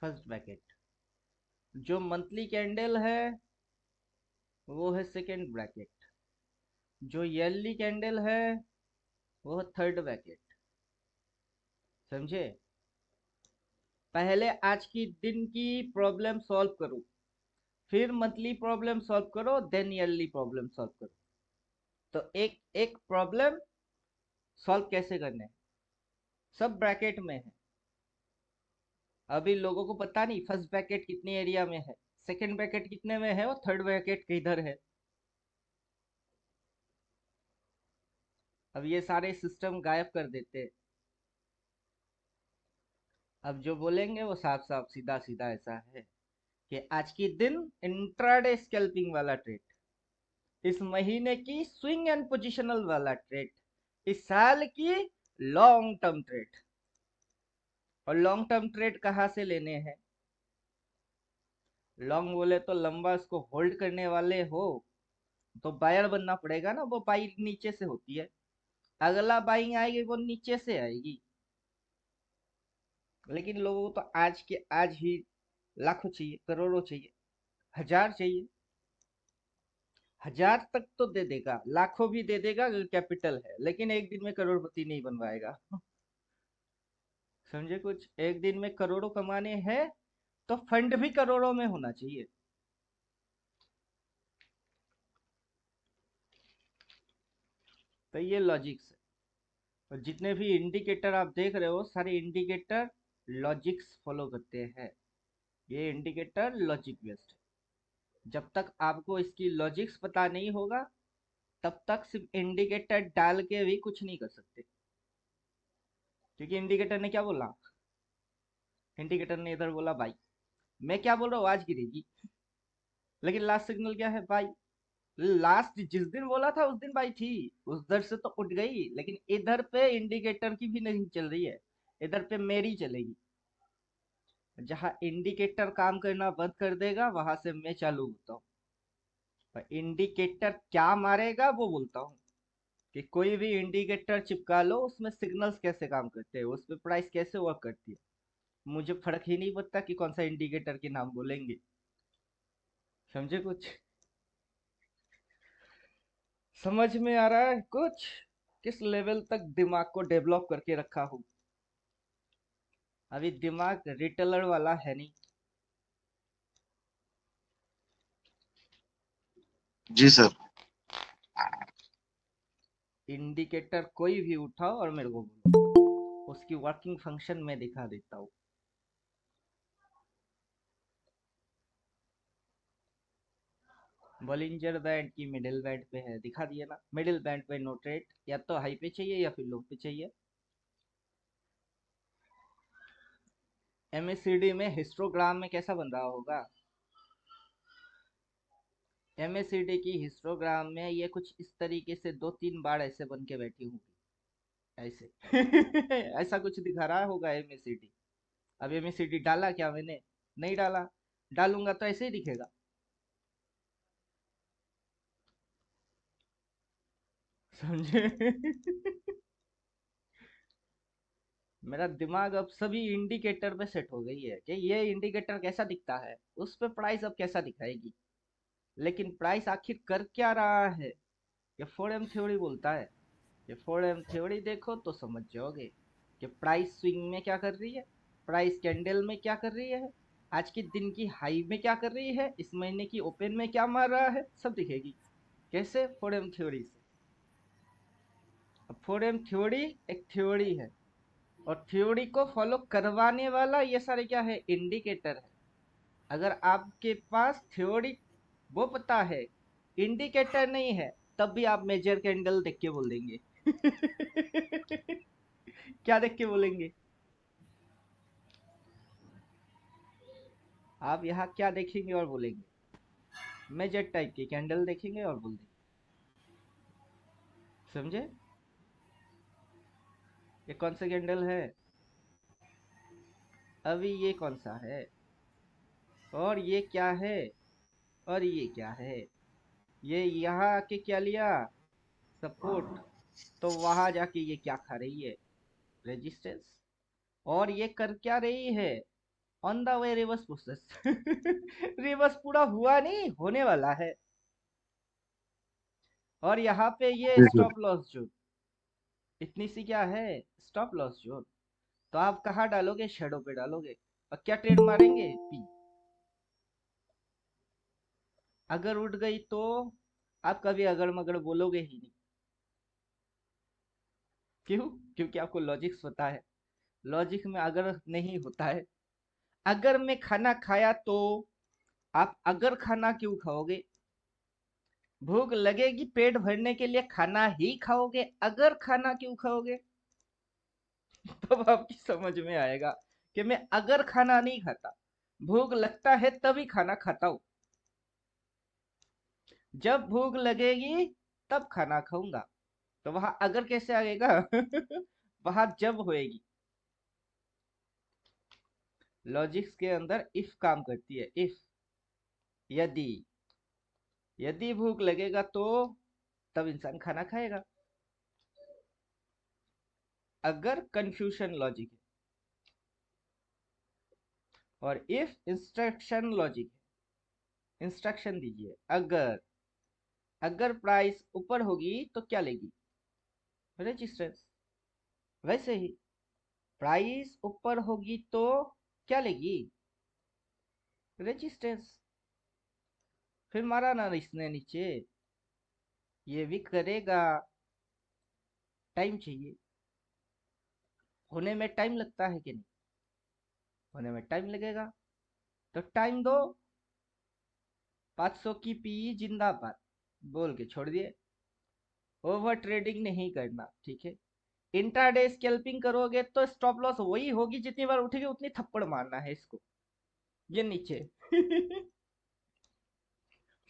First baked. जो मंथली कैंडल है वो है सेकंड ब्रैकेट। जो ईयरली कैंडल है वो है थर्ड बैकेट। समझे? पहले आज की दिन की प्रॉब्लम सॉल्व करो, फिर मंथली प्रॉब्लम सॉल्व करो, देन ईयरली प्रॉब्लम सॉल्व करो। तो एक एक प्रॉब्लम सॉल्व कैसे करने हैं, सब ब्रैकेट में है। अभी लोगों को पता नहीं फर्स्ट ब्रैकेट कितने एरिया में है, सेकंड ब्रैकेट कितने में है, और थर्ड ब्रैकेट किधर है। अब ये सारे सिस्टम गायब कर देते हैं। अब जो बोलेंगे वो साफ साफ सीधा सीधा ऐसा है कि आज की दिन इंट्राडे स्कैल्पिंग वाला ट्रेड, इस महीने की स्विंग एंड पोजिशनल वाला ट्रेड, इस साल की लॉन्ग टर्म ट्रेड। और लॉन्ग टर्म ट्रेड कहाँ से लेने हैं? लॉन्ग बोले तो लंबा इसको होल्ड करने वाले हो तो बायर बनना पड़ेगा ना, वो बाई नीचे से होती है। अगला बाइंग आएगी वो नीचे से आएगी। लेकिन लोगों को तो आज के आज ही लाखों चाहिए, करोड़ों चाहिए, हजार चाहिए। हजार तक तो दे देगा, लाखों भी दे देगा अगर कैपिटल है, लेकिन एक दिन में करोड़पति नहीं बनवाएगा। समझे कुछ? एक दिन में करोड़ों कमाने हैं तो फंड भी करोड़ों में होना चाहिए। तो ये लॉजिक्स है। और जितने भी इंडिकेटर आप देख रहे हो सारे इंडिकेटर लॉजिक्स फॉलो करते हैं। ये इंडिकेटर लॉजिक बेस्ड है। जब तक आपको इसकी लॉजिक्स पता नहीं होगा तब तक सिर्फ इंडिकेटर डाल के भी कुछ नहीं कर सकते। क्योंकि इंडिकेटर ने क्या बोला? इंडिकेटर ने इधर बोला बाई, मैं क्या बोल रहा हूँ आज गिरेगी, लेकिन लास्ट सिग्नल क्या है? बाई। लास्ट जिस दिन बोला था उस दिन बाई थी, उधर से तो उठ गई, लेकिन इधर पे इंडिकेटर की भी नहीं चल रही है, इधर पे मेरी चलेगी। जहां इंडिकेटर काम करना बंद कर देगा वहां से मैं चालू होता हूँ। पर इंडिकेटर क्या मारेगा वो बोलता हूँ कि कोई भी इंडिकेटर चिपका लो, उसमें सिग्नल्स कैसे काम करते हैं, उस पर प्राइस कैसे वर्क करती है, मुझे फर्क ही नहीं पड़ता कि कौन सा इंडिकेटर के नाम बोलेंगे। समझे कुछ? समझ में आ रहा है कुछ? किस लेवल तक दिमाग को डेवलप करके रखा हूँ। अभी दिमाग रिटेलर वाला है नहीं। जी सर। इंडिकेटर कोई भी उठाओ और मेरे को बोलो, उसकी वर्किंग फंक्शन मैं दिखा देता हूँ। बॉलिंजर बैंड की मिडिल बैंड पे है, दिखा दिया ना। मिडिल बैंड पे नोट रेट या तो हाई पे चाहिए या फिर लो पे चाहिए। एमएससीडी में हिस्टोग्राम में कैसा बन रहा होगा? एमएससीडी की हिस्टोग्राम में ये कुछ इस तरीके से दो तीन बार ऐसे बन के बैठी होगी, ऐसे ऐसा कुछ दिखा रहा होगा एमएससीडी। अब एमएससीडी डाला क्या मैंने? नहीं डाला। डालूंगा तो ऐसे ही दिखेगा। समझे? मेरा दिमाग अब सभी इंडिकेटर पे सेट हो गई है कि ये इंडिकेटर कैसा दिखता है, उस पे प्राइस अब कैसा दिखाएगी। लेकिन प्राइस आखिर कर क्या रहा है, ये 4M थ्योरी बोलता है। ये 4M थ्योरी देखो तो समझ जाओगे कि प्राइस स्विंग में क्या कर रही है, प्राइस कैंडल में क्या कर रही है, आज के दिन की हाई में क्या कर रही है, इस महीने की ओपन में क्या मार रहा है, सब दिखेगी। कैसे? 4M थ्योरी से। अब 4M थ्योरी एक थ्योरी है, और थ्योरी को फॉलो करवाने वाला ये सारे क्या है, इंडिकेटर है। अगर आपके पास थ्योरी वो पता है, इंडिकेटर नहीं है, तब भी आप मेजर कैंडल देख के बोल देंगे। क्या देख के बोलेंगे? आप यहाँ क्या देखेंगे और बोलेंगे? मेजर टाइप की कैंडल देखेंगे और बोल देंगे। समझे? ये कौन सा कैंडल है? अभी ये कौन सा है? और ये क्या है? और ये क्या है? ये यहाँ आके क्या लिया? सपोर्ट। तो वहां जाके ये क्या खा रही है? रेजिस्टेंस। और ये कर क्या रही है? On the way reverse process. Reverse पूरा हुआ नहीं, होने वाला है। और यहाँ पे ये जी सर। स्टॉप लॉस जोन, इतनी सी क्या है, स्टॉप लॉस जोन। तो आप कहाँ डालोगे? शेडो पे डालोगे। और क्या ट्रेड मारेंगे? पी। अगर उठ गई तो आप कभी अगर मगर बोलोगे ही नहीं। क्यों? क्योंकि आपको लॉजिक्स पता है। लॉजिक में अगर नहीं होता है। अगर मैं खाना खाया तो आप अगर खाना क्यों खाओगे? भूख लगेगी पेट भरने के लिए खाना ही खाओगे, अगर खाना क्यों खाओगे? तब आपकी समझ में आएगा कि मैं अगर खाना नहीं खाता, भूख लगता है तभी खाना खाता हूं। जब भूख लगेगी तब खाना खाऊंगा। तो वहां अगर कैसे आएगा? वहां जब होएगी। लॉजिक्स के अंदर इफ काम करती है, इफ। यदि। यदि भूख लगेगा तो तब इंसान खाना खाएगा। अगर कंफ्यूशन लॉजिक है, और इफ इंस्ट्रक्शन लॉजिक है। इंस्ट्रक्शन दीजिए। अगर। अगर प्राइस ऊपर होगी तो क्या लेगी? रेजिस्टेंस। वैसे ही प्राइस ऊपर होगी तो क्या लेगी? रेजिस्टेंस। फिर मारा ना इसने नीचे। ये भी करेगा। टाइम चाहिए। होने में टाइम लगता है कि नहीं? होने में टाइम लगेगा। तो टाइम दो। 500 की पी जिंदाबाद बोल के छोड़ दिए। ओवर ट्रेडिंग नहीं करना, ठीक है। इंट्राडे स्कैल्पिंग करोगे तो स्टॉप लॉस वही होगी, जितनी बार उठेगी उतनी थप्पड़ मारना है इसको। ये नीचे।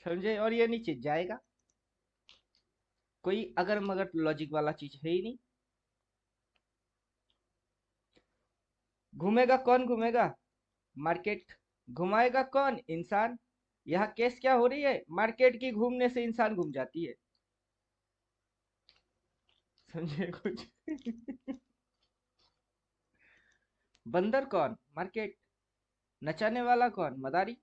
समझे? और ये नीचे जाएगा। कोई अगर मगर लॉजिक वाला चीज है ही नहीं। घूमेगा कौन? घूमेगा मार्केट। घुमाएगा कौन? इंसान। यहाँ केस क्या हो रही है? मार्केट की घूमने से इंसान घूम जाती है। समझे कुछ? बंदर कौन? मार्केट। नचाने वाला कौन? मदारी।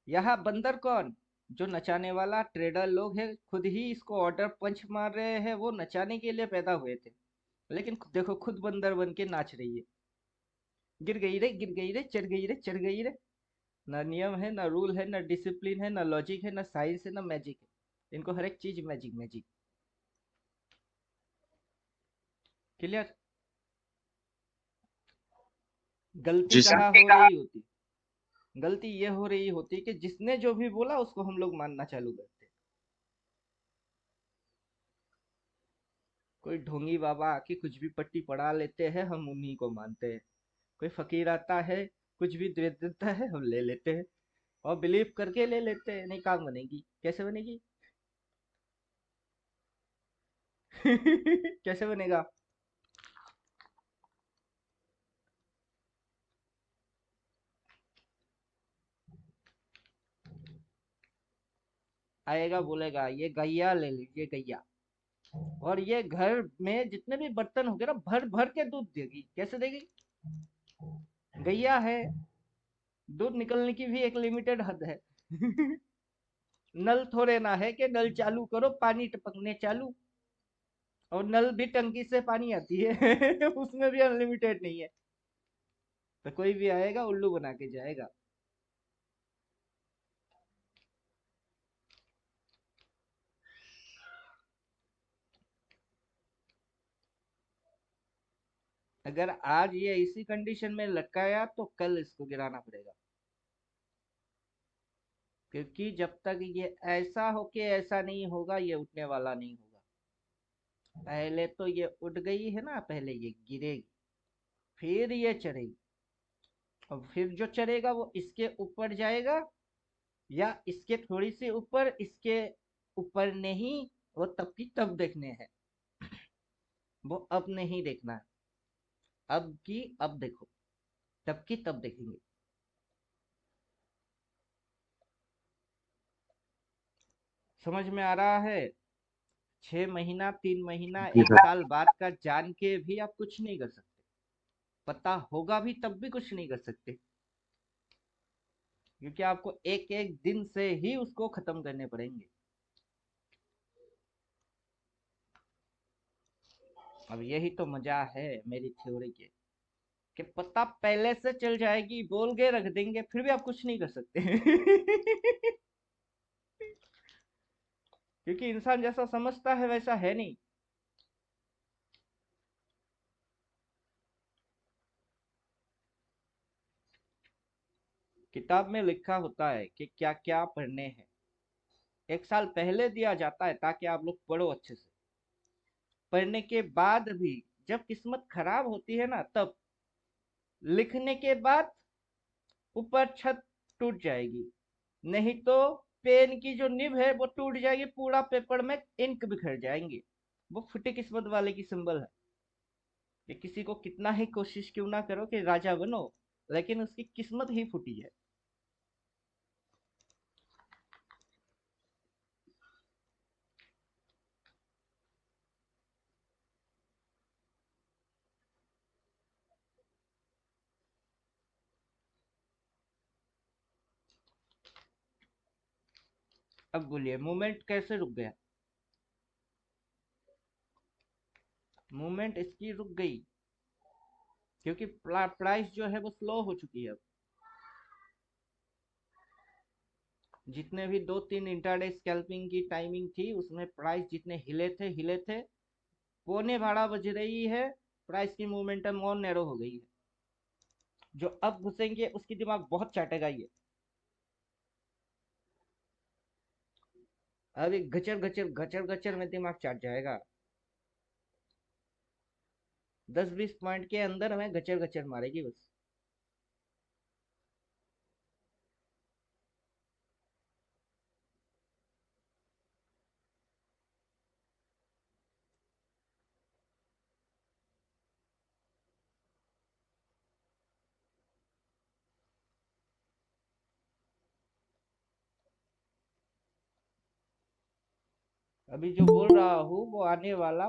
यहाँ बंदर कौन? जो नचाने वाला ट्रेडर लोग हैं, खुद ही इसको ऑर्डर पंच मार रहे हैं, वो नचाने के लिए पैदा हुए थे। लेकिन देखो खुद बंदर बन के नाच रही है। गिर गई रे, गिर गई रे, चढ़ गई रे, चढ़ गई रे। ना नियम है, ना रूल है, ना डिसिप्लिन है, ना लॉजिक है, ना साइंस है, ना मैजिक है। इनको हर एक चीज मैजिक मैजिक। क्लियर? गलती जी सर। कहाँ हो रही होती? गलती ये हो रही होती कि जिसने जो भी बोला उसको हम लोग मानना चालू करते। कोई ढोंगी बाबा आके कुछ भी पट्टी पढ़ा लेते हैं, हम उन्हीं को मानते हैं। कोई फकीर आता है, कुछ भी दे देता है, हम ले लेते हैं और बिलीव करके ले लेते हैं। नहीं, काम बनेगी कैसे बनेगी? कैसे बनेगा? आएगा बोलेगा ये गैया ले लीजिए गैया, और ये घर में जितने भी बर्तन होंगे ना भर भर के दूध देगी। कैसे देगी? गैया है, दूध निकलने की भी एक लिमिटेड हद है। नल थोड़े ना है कि नल चालू करो पानी टपकने चालू, और नल भी टंकी से पानी आती है। उसमें भी अनलिमिटेड नहीं है। तो कोई भी आएगा उल्लू बना के जाएगा। अगर आज ये इसी कंडीशन में लटकाया तो कल इसको गिराना पड़ेगा, क्योंकि जब तक ये ऐसा हो के ऐसा नहीं होगा, ये उठने वाला नहीं होगा। पहले तो ये उठ गई है ना, पहले ये गिरेगी, फिर ये चढ़ेगी, और फिर जो चढ़ेगा वो इसके ऊपर जाएगा, या इसके थोड़ी सी ऊपर, इसके ऊपर नहीं। वो तब की तब देखने हैं, वो अब नहीं देखना है। अब की अब देखो, तब की तब देखेंगे। समझ में आ रहा है? 6 महीना, 3 महीना, जी एक सर। साल बाद का जान के भी आप कुछ नहीं कर सकते। पता होगा भी तब भी कुछ नहीं कर सकते, क्योंकि आपको एक एक दिन से ही उसको खत्म करने पड़ेंगे। अब यही तो मजा है मेरी थ्योरी के, कि पता पहले से चल जाएगी, बोल के रख देंगे, फिर भी आप कुछ नहीं कर सकते। क्योंकि इंसान जैसा समझता है वैसा है नहीं। किताब में लिखा होता है कि क्या क्या पढ़ने हैं, 1 साल पहले दिया जाता है ताकि आप लोग पढ़ो अच्छे से। पढ़ने के बाद भी जब किस्मत खराब होती है ना, तब लिखने के बाद ऊपर छत टूट जाएगी, नहीं तो पेन की जो निब है वो टूट जाएगी, पूरा पेपर में इंक बिखर जाएंगे। वो फटी किस्मत वाले की सिंबल है, कि किसी को कितना ही कोशिश क्यों ना करो कि राजा बनो, लेकिन उसकी किस्मत ही फूटी है। अब बोलिए मूवमेंट कैसे रुक गया? मूवमेंट इसकी रुक गई क्योंकि प्राइस जो है वो स्लो हो चुकी है अब। जितने भी 2-3 इंट्राडे स्कैल्पिंग की टाइमिंग थी, उसमें प्राइस जितने हिले थे, पौने 12 बज रही है, प्राइस की मोमेंटम और नैरो हो गई है। जो अब घुसेंगे उसकी दिमाग बहुत चाटेगा ये। अभी घचर घचर में दिमाग चाट जाएगा। 10-20 पॉइंट के अंदर हमें घचर घचर मारेगी बस। अभी जो बोल रहा हूँ वो आने वाला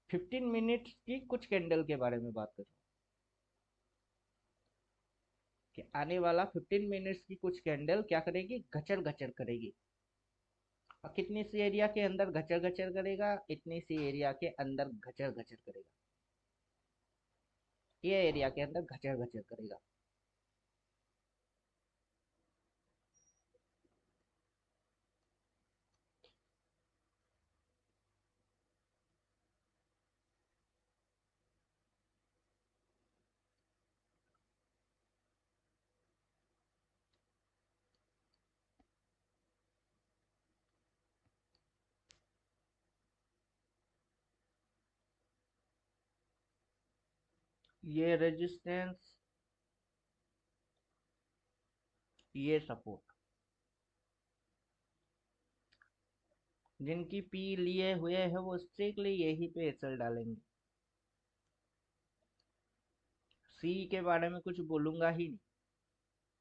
15 मिनट्स की कुछ कैंडल के बारे में बात कर रहा हूँ, कि आने वाला 15 मिनट्स की कुछ कैंडल क्या करेगी, घचर घचर करेगी। और कितनी सी एरिया के अंदर घचर घचर करेगा, इतनी सी एरिया के अंदर घचर घचर करेगा, ये एरिया के अंदर घचर घचर करेगा। ये रेजिस्टेंस, ये सपोर्ट। जिनकी पी लिए हुए है वो स्ट्रिक्टली यही पे एसएल डालेंगे। सी के बारे में कुछ बोलूंगा ही नहीं,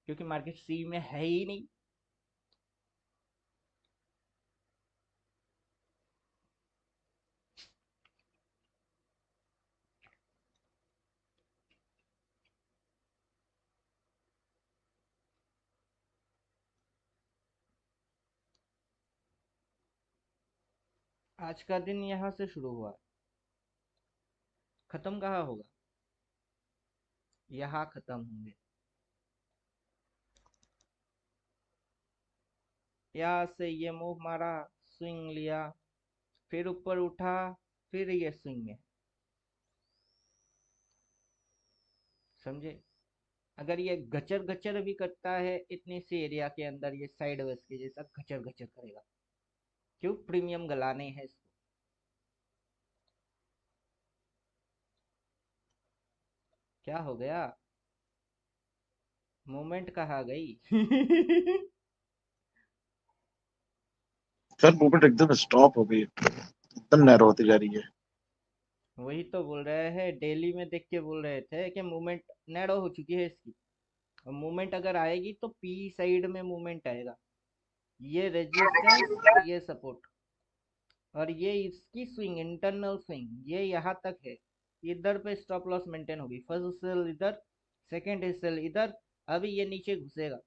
क्योंकि मार्केट सी में है ही नहीं। आज का दिन यहाँ से शुरू हुआ, खत्म कहाँ होगा? यहाँ खत्म होंगे। यहाँ से ये मूव मारा, स्विंग लिया, फिर ऊपर उठा, फिर ये स्विंग में। समझे? अगर ये गचर गचर भी करता है इतनी सी एरिया के अंदर, ये साइड वेज के जैसा गचर गचर करेगा। क्यों? प्रीमियम गलाने हैं इसको। क्या हो गया? मूवमेंट कहाँ गई? सर मूवमेंट एकदम स्टॉप हो गई, एकदम नैरो होती जा रही है। वही तो बोल रहे हैं, डेली में देख के बोल रहे थे कि मूवमेंट नैरो हो चुकी है इसकी। और मूवमेंट अगर आएगी तो पी साइड में मूवमेंट आएगा। ये रेजिस्टेंस, ये सपोर्ट, और ये इसकी स्विंग, इंटरनल स्विंग ये यहाँ तक है। इधर पे स्टॉप लॉस मेंटेन होगी। फर्स्ट सेल इधर, सेकंड सेल इधर। अभी ये नीचे घुसेगा,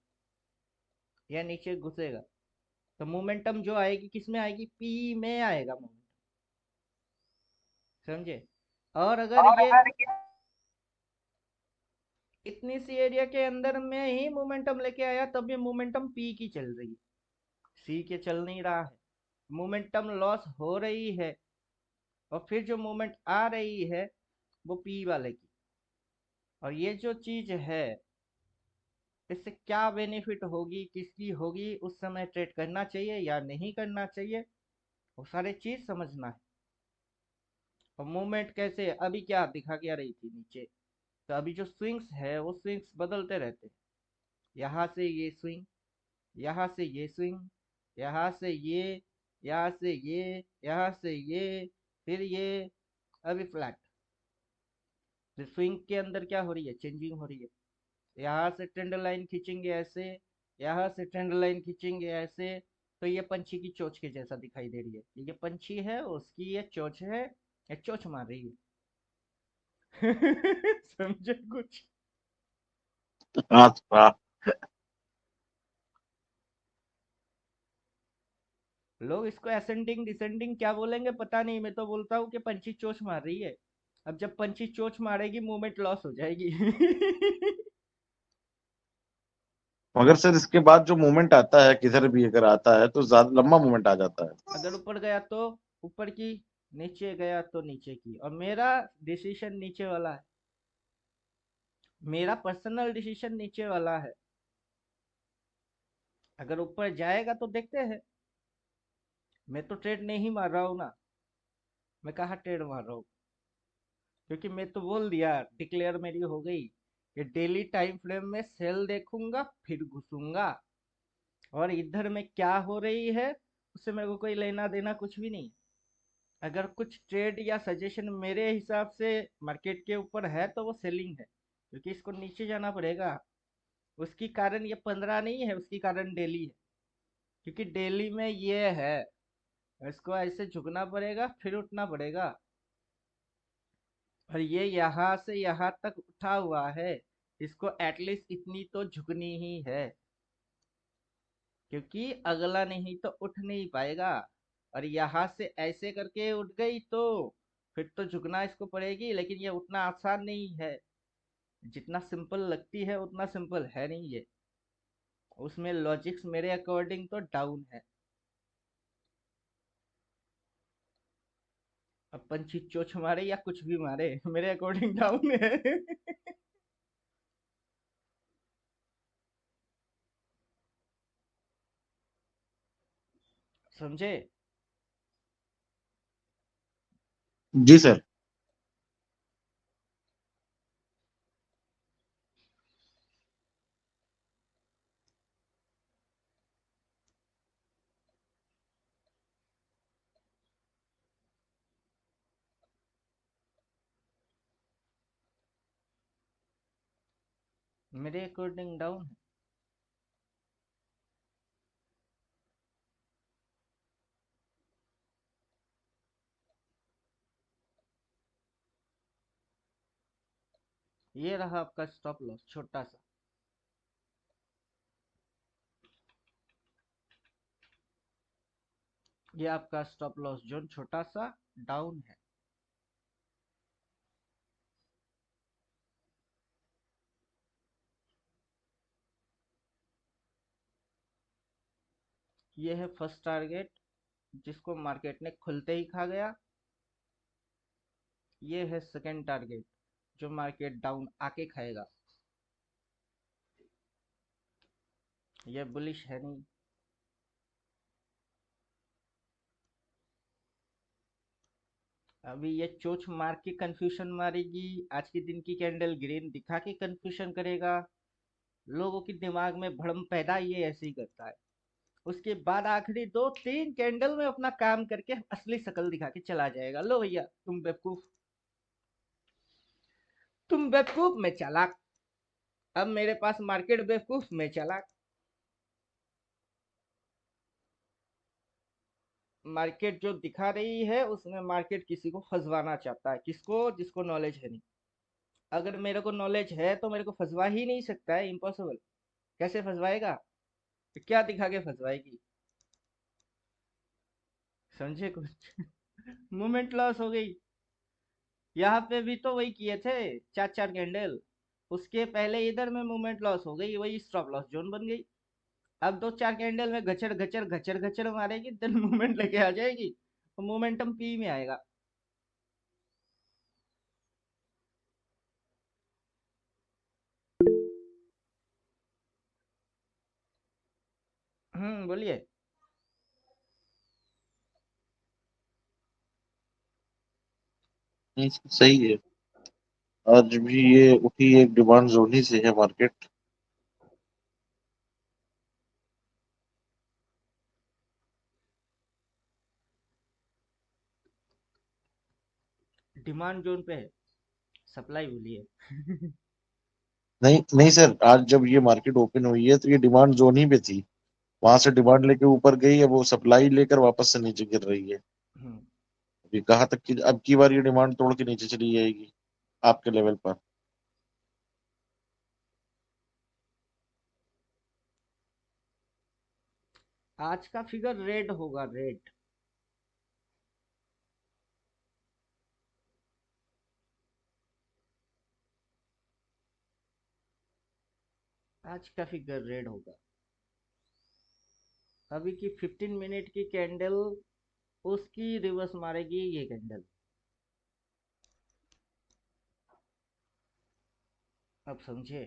या नीचे घुसेगा, तो मोमेंटम जो आएगी किस में आएगी? पी में आएगा मोमेंटम। समझे? और अगर ये इतनी सी एरिया के अंदर में ही मोमेंटम लेके आया, तब ये मोमेंटम पी की चल रही है, सी के चल नहीं रहा है। मोमेंटम लॉस हो रही है, और फिर जो मोमेंट आ रही है वो पी वाले की। और ये जो चीज है, इससे क्या बेनिफिट होगी, किसकी होगी, उस समय ट्रेड करना चाहिए या नहीं करना चाहिए, वो सारे चीज समझना है। और मूवमेंट कैसे, अभी क्या दिखा क्या रही थी नीचे? तो अभी जो स्विंग्स है वो स्विंग्स बदलते रहते हैं। यहाँ से ये स्विंग, यहाँ से ये स्विंग, यहाँ से ये, यहाँ से ये, यहाँ से ये, फिर ये। अभी फ्लैट। स्विंग के अंदर क्या हो रही है? चेंजिंग हो रही है। यहाँ से ट्रेंड लाइन खींचेंगे ऐसे, यहाँ से ट्रेंड लाइन खींचेंगे ऐसे, तो ये पंछी की चोंच के जैसा दिखाई दे रही है। ये पंछी है, उसकी ये चोंच है, ये चोंच मार रही है। समझे कुछ? हाँ हाँ। लोग इसको असेंडिंग डिसेंडिंग क्या बोलेंगे पता नहीं, मैं तो बोलता हूँ कि पंछी चोंच मार रही है। अब जब पंछी चोंच मारेगी, मूवमेंट लॉस हो जाएगी। मगर सर इसके बाद जो मूवमेंट आता है किधर भी अगर आता है तो ज्यादा लंबा मूवमेंट आ जाता है। अगर ऊपर गया तो ऊपर की, नीचे गया तो नीचे की। और मेरा डिसीजन नीचे वाला है, मेरा पर्सनल डिसीजन नीचे वाला है। अगर ऊपर जाएगा तो देखते हैं। मैं तो ट्रेड नहीं मार रहा हूँ ना। मैं कहाँ ट्रेड मार रहा हूँ? क्योंकि मैं तो बोल दिया, डिक्लेयर मेरी हो गई कि डेली टाइम फ्रेम में सेल देखूंगा फिर घुसूंगा। और इधर में क्या हो रही है उससे मेरे को कोई लेना देना कुछ भी नहीं। अगर कुछ ट्रेड या सजेशन मेरे हिसाब से मार्केट के ऊपर है तो वो सेलिंग है, क्योंकि इसको नीचे जाना पड़ेगा। उसकी कारण ये 15 नहीं है, उसकी कारण डेली है। क्योंकि डेली में ये है, इसको ऐसे झुकना पड़ेगा फिर उठना पड़ेगा। और ये यहाँ से यहाँ तक उठा हुआ है, इसको एटलीस्ट इतनी तो झुकनी ही है। क्योंकि अगला नहीं तो उठ नहीं पाएगा। और यहाँ से ऐसे करके उठ गई तो फिर तो झुकना इसको पड़ेगी, लेकिन ये उतना आसान नहीं है। जितना सिंपल लगती है उतना सिंपल है नहीं ये। उसमें लॉजिक्स मेरे अकॉर्डिंग तो डाउन है। अब पंछी चोच मारे या कुछ भी मारे, मेरे अकॉर्डिंग डाउन है। समझे? जी सर। मेरे अकॉर्डिंग डाउन है। ये रहा आपका स्टॉप लॉस छोटा सा। ये आपका स्टॉप लॉस जोन छोटा सा डाउन है। ये है फर्स्ट टारगेट जिसको मार्केट ने खुलते ही खा गया। ये है सेकंड टारगेट जो मार्केट डाउन आके खाएगा। ये बुलिश है नहीं। अभी ये चोच मार के कंफ्यूजन मारेगी। आज के दिन की कैंडल ग्रीन दिखा के कंफ्यूजन करेगा। लोगों के दिमाग में भ्रम पैदा ये ऐसे ही करता है। उसके बाद आखिरी दो तीन कैंडल में अपना काम करके असली शकल दिखा के चला जाएगा। लो भैया तुम बेवकूफ, तुम बेवकूफ मैं चालाक। अब मेरे पास मार्केट बेवकूफ मैं चालाक। मार्केट जो दिखा रही है उसमें मार्केट किसी को फंसवाना चाहता है। किसको? जिसको नॉलेज है नहीं। अगर मेरे को नॉलेज है तो मेरे को फंसवा ही नहीं सकता है, इम्पॉसिबल। कैसे फंसवाएगा? तो क्या दिखा के फंसवाएगी? समझे कुछ? मोमेंट लॉस हो गई। यहाँ पे भी तो वही किए थे, चार चार कैंडल। उसके पहले इधर में मूवमेंट लॉस हो गई, वही स्टॉप लॉस जोन बन गई। अब दो चार कैंडल में घचर घचर घचर घचर मारेगी, देन मूवमेंट लेके आ जाएगी और मोमेंटम पी में आएगा। बोलिए। नहीं, सही है। आज भी ये उठी एक डिमांड जोन ही से है मार्केट। डिमांड जोन पे है, सप्लाई बोलिए। नहीं नहीं सर, आज जब ये मार्केट ओपन हुई है तो ये डिमांड जोन ही पे थी। वहां से डिमांड लेके ऊपर गई है, वो सप्लाई लेकर वापस से नीचे गिर रही है। हम्म, अभी कहाँ तक कि अब की बार ये डिमांड तोड़ के नीचे चली जाएगी आपके लेवल पर। आज का फिगर रेड होगा, रेड। आज का फिगर रेड होगा। अभी की 15 मिनट की कैंडल उसकी रिवर्स मारेगी ये कैंडल। अब समझे?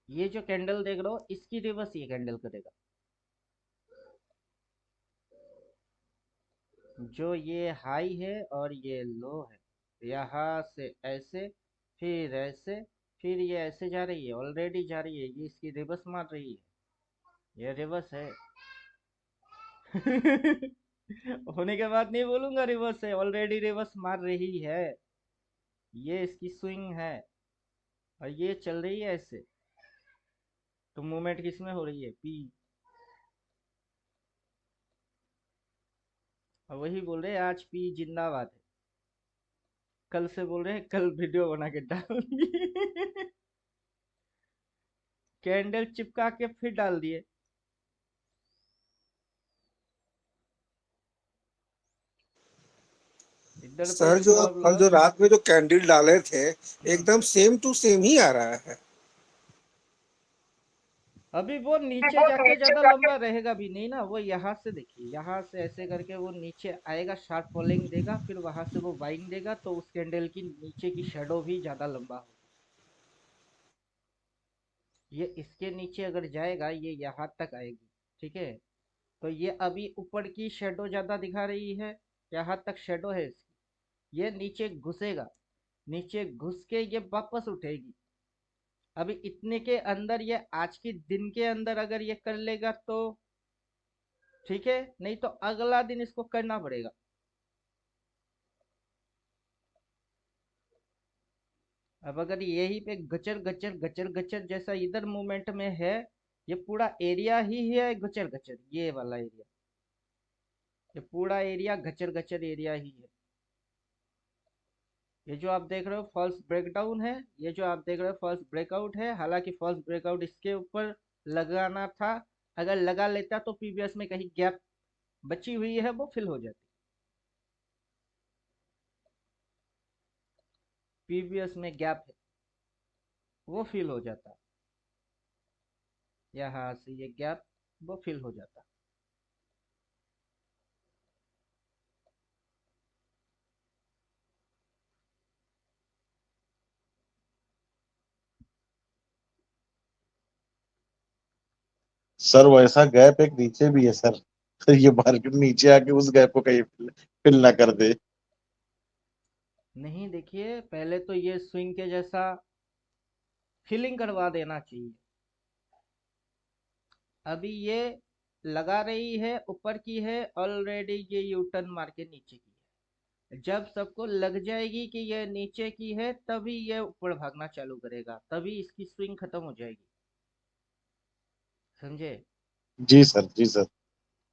ये जो कैंडल देख रहे हो इसकी रिवर्स ये कैंडल करेगा। जो ये हाई है और ये लो है, यहाँ से ऐसे, फिर ऐसे, फिर ये ऐसे जा रही है, ऑलरेडी जा रही है, ये इसकी रिवर्स मार रही है। ये रिवर्स है। होने के बाद नहीं बोलूंगा रिवर्स है, ऑलरेडी रिवर्स मार रही है। ये इसकी स्विंग है और ये चल रही है ऐसे। तो मूवमेंट किस में हो रही है? पी। और वही बोल रहे हैं आज पी जिंदाबाद है। कल से बोल रहे हैं कल वीडियो बना के डालूंगी। कैंडल चिपका के फिर डाल दिए। इधर पे सर जो स्टॉप हम जो लॉस। रात में जो कैंडल डाले थे हम्म, एकदम सेम टू सेम ही आ रहा है। अभी वो नीचे जाके ज्यादा लंबा रहेगा भी नहीं ना। वो यहाँ से देखिए, यहाँ से ऐसे करके वो नीचे आएगा, शार्प फॉलोइंग देगा, फिर वहां से वो बाइंग देगा, तो उस कैंडल की नीचे की शेडो भी ज्यादा लंबा होगा। ये इसके नीचे अगर जाएगा ये यहाँ तक आएगी। ठीक है, तो ये अभी ऊपर की शेडो ज्यादा दिखा रही है, यहाँ तक शेडो है इसकी। ये नीचे घुसेगा, नीचे घुस के ये वापस उठेगी। अभी इतने के अंदर ये आज के दिन के अंदर अगर ये कर लेगा तो ठीक है, नहीं तो अगला दिन इसको करना पड़ेगा। अब अगर यही पे गचर गचर गचर गचर जैसा इधर मूवमेंट में है, ये पूरा एरिया ही है गचर गचर, ये वाला एरिया, ये पूरा एरिया गचर गचर एरिया ही है। ये जो आप देख रहे हो फॉल्स ब्रेकडाउन है, ये जो आप देख रहे हो फॉल्स ब्रेकआउट है। हालांकि फॉल्स ब्रेकआउट इसके ऊपर लगाना था, अगर लगा लेता तो प्रीवियस में कहीं गैप बची हुई है वो फिल हो जाती, प्रीवियस में गैप है वो फिल हो जाता, यहाँ से ये गैप वो फिल हो जाता। सर वैसा गैप एक नीचे भी है सर। ये मार्केट नीचे आके उस गैप को कहीं फिल ना कर दे। नहीं, देखिए पहले तो ये स्विंग के जैसा फिलिंग करवा देना चाहिए। अभी ये लगा रही है, ऊपर की है ऑलरेडी, ये यू टर्न मार के नीचे की है। जब सबको लग जाएगी कि ये नीचे की है तभी ये ऊपर भागना चालू करेगा, तभी इसकी स्विंग खत्म हो जाएगी, समझे? जी सर, जी सर।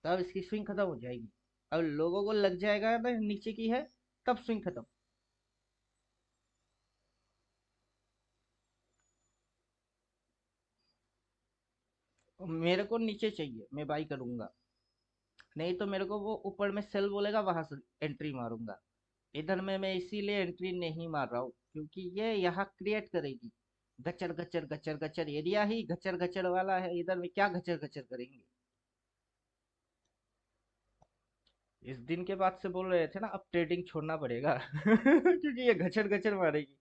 तब इसकी स्विंग खत्म हो जाएगी। अब लोगों को लग जाएगा ना नीचे की है, तब स्विंग खत्म। मेरे को नीचे चाहिए, मैं बाई करूंगा, नहीं तो मेरे को वो ऊपर में सेल बोलेगा, वहां से एंट्री मारूंगा। इधर में मैं इसीलिए एंट्री नहीं मार रहा हूँ क्योंकि ये यहाँ क्रिएट करेगी गचर गचर गचर गचर, एरिया ही गचर गचर वाला है, इधर में क्या गचर गचर करेंगे। इस दिन के बाद से बोल रहे थे ना, अब ट्रेडिंग छोड़ना पड़ेगा क्योंकि ये गचर गचर मारेगी।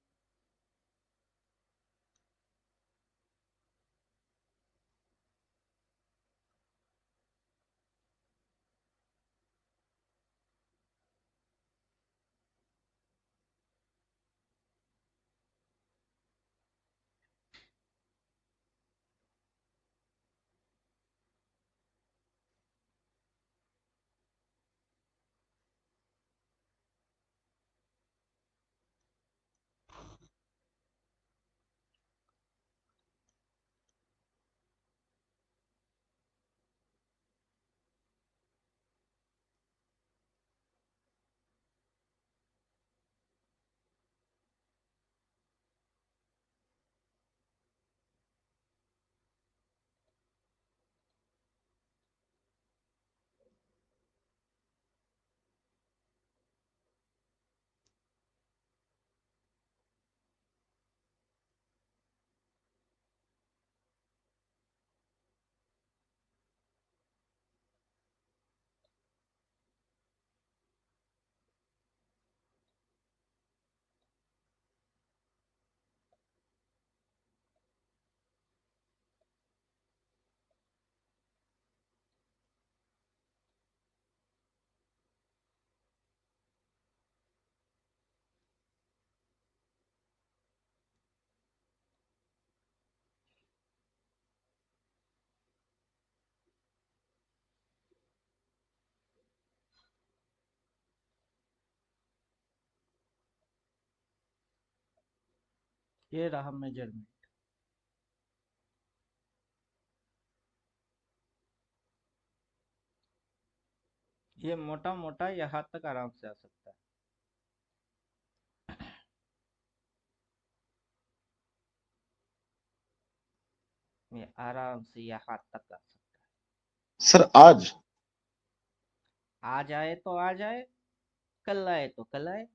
ये रहा मेजरमेंट। ये मोटा मोटा यहाँ तक आराम से आ सकता है। ये आराम से यहाँ तक आ सकता सर आज है, आ जाए तो आ जाए, कल आए तो कल आए।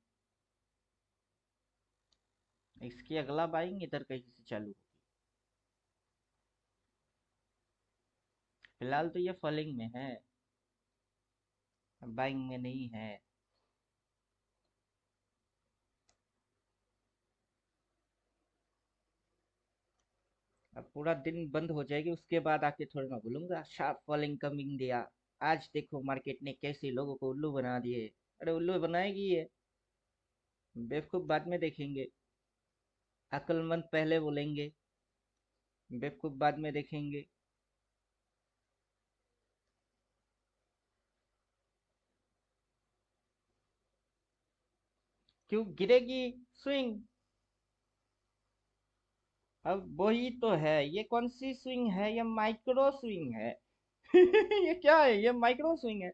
इसकी अगला बाइंग इधर कहीं से चालू होगी। फिलहाल तो ये फॉलिंग में है, बाइंग में नहीं है। अब पूरा दिन बंद हो जाएगी उसके बाद आके थोड़ी ना बोलूंगा शार्प फॉलिंग कमिंग दिया, आज देखो मार्केट ने कैसे लोगों को उल्लू बना दिए। अरे उल्लू बनाएगी ये, बेवकूफ बाद में देखेंगे, अक्लमंद पहले बोलेंगे, बेवकूफ बाद में देखेंगे। क्यों गिरेगी स्विंग? अब वही तो है, ये कौन सी स्विंग है? ये माइक्रो स्विंग है। ये क्या है? ये माइक्रो स्विंग है।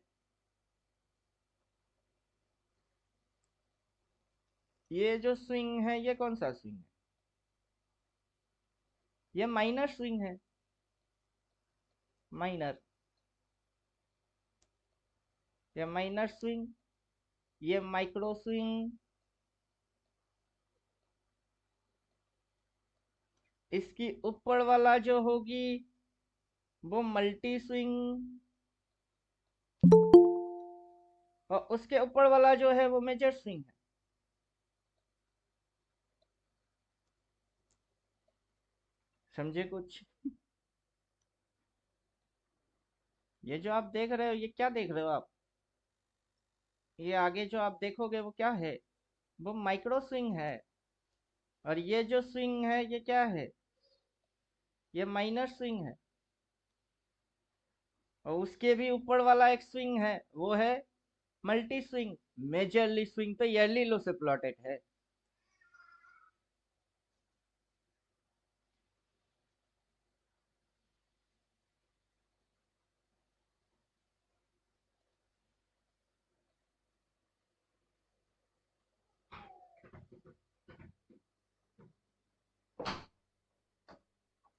ये जो स्विंग है ये कौन सा स्विंग है? ये माइनर स्विंग है। माइनर, ये माइनर स्विंग, ये माइक्रो स्विंग। इसकी ऊपर वाला जो होगी वो मल्टी स्विंग, और उसके ऊपर वाला जो है वो मेजर स्विंग है। समझे कुछ? ये जो आप देख रहे हो, ये क्या देख रहे हो आप? ये आगे जो आप देखोगे वो क्या है? वो माइक्रो स्विंग है। और ये जो स्विंग है ये क्या है? ये माइनर स्विंग है। और उसके भी ऊपर वाला एक स्विंग है, वो है मल्टी स्विंग। मेजरली स्विंग तो ईयरली लो से प्लॉटेड है।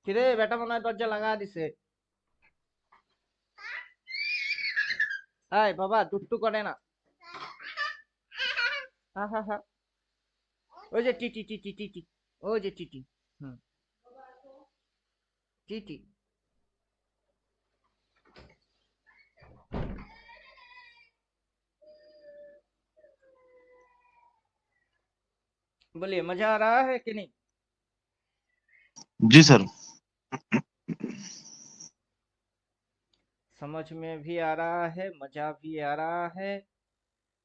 किरे बेटा मना दरजा लगा दिसे। আয় বাবা দুষ্টু করে না। হা হা হা। ওই যে টিটি টিটি টিটি, ওই যে টিটি। হুম, টিটি। बोलिए, मजा आ रहा है कि नहीं? जी सर। समझ में भी आ रहा है, मजा भी आ रहा है,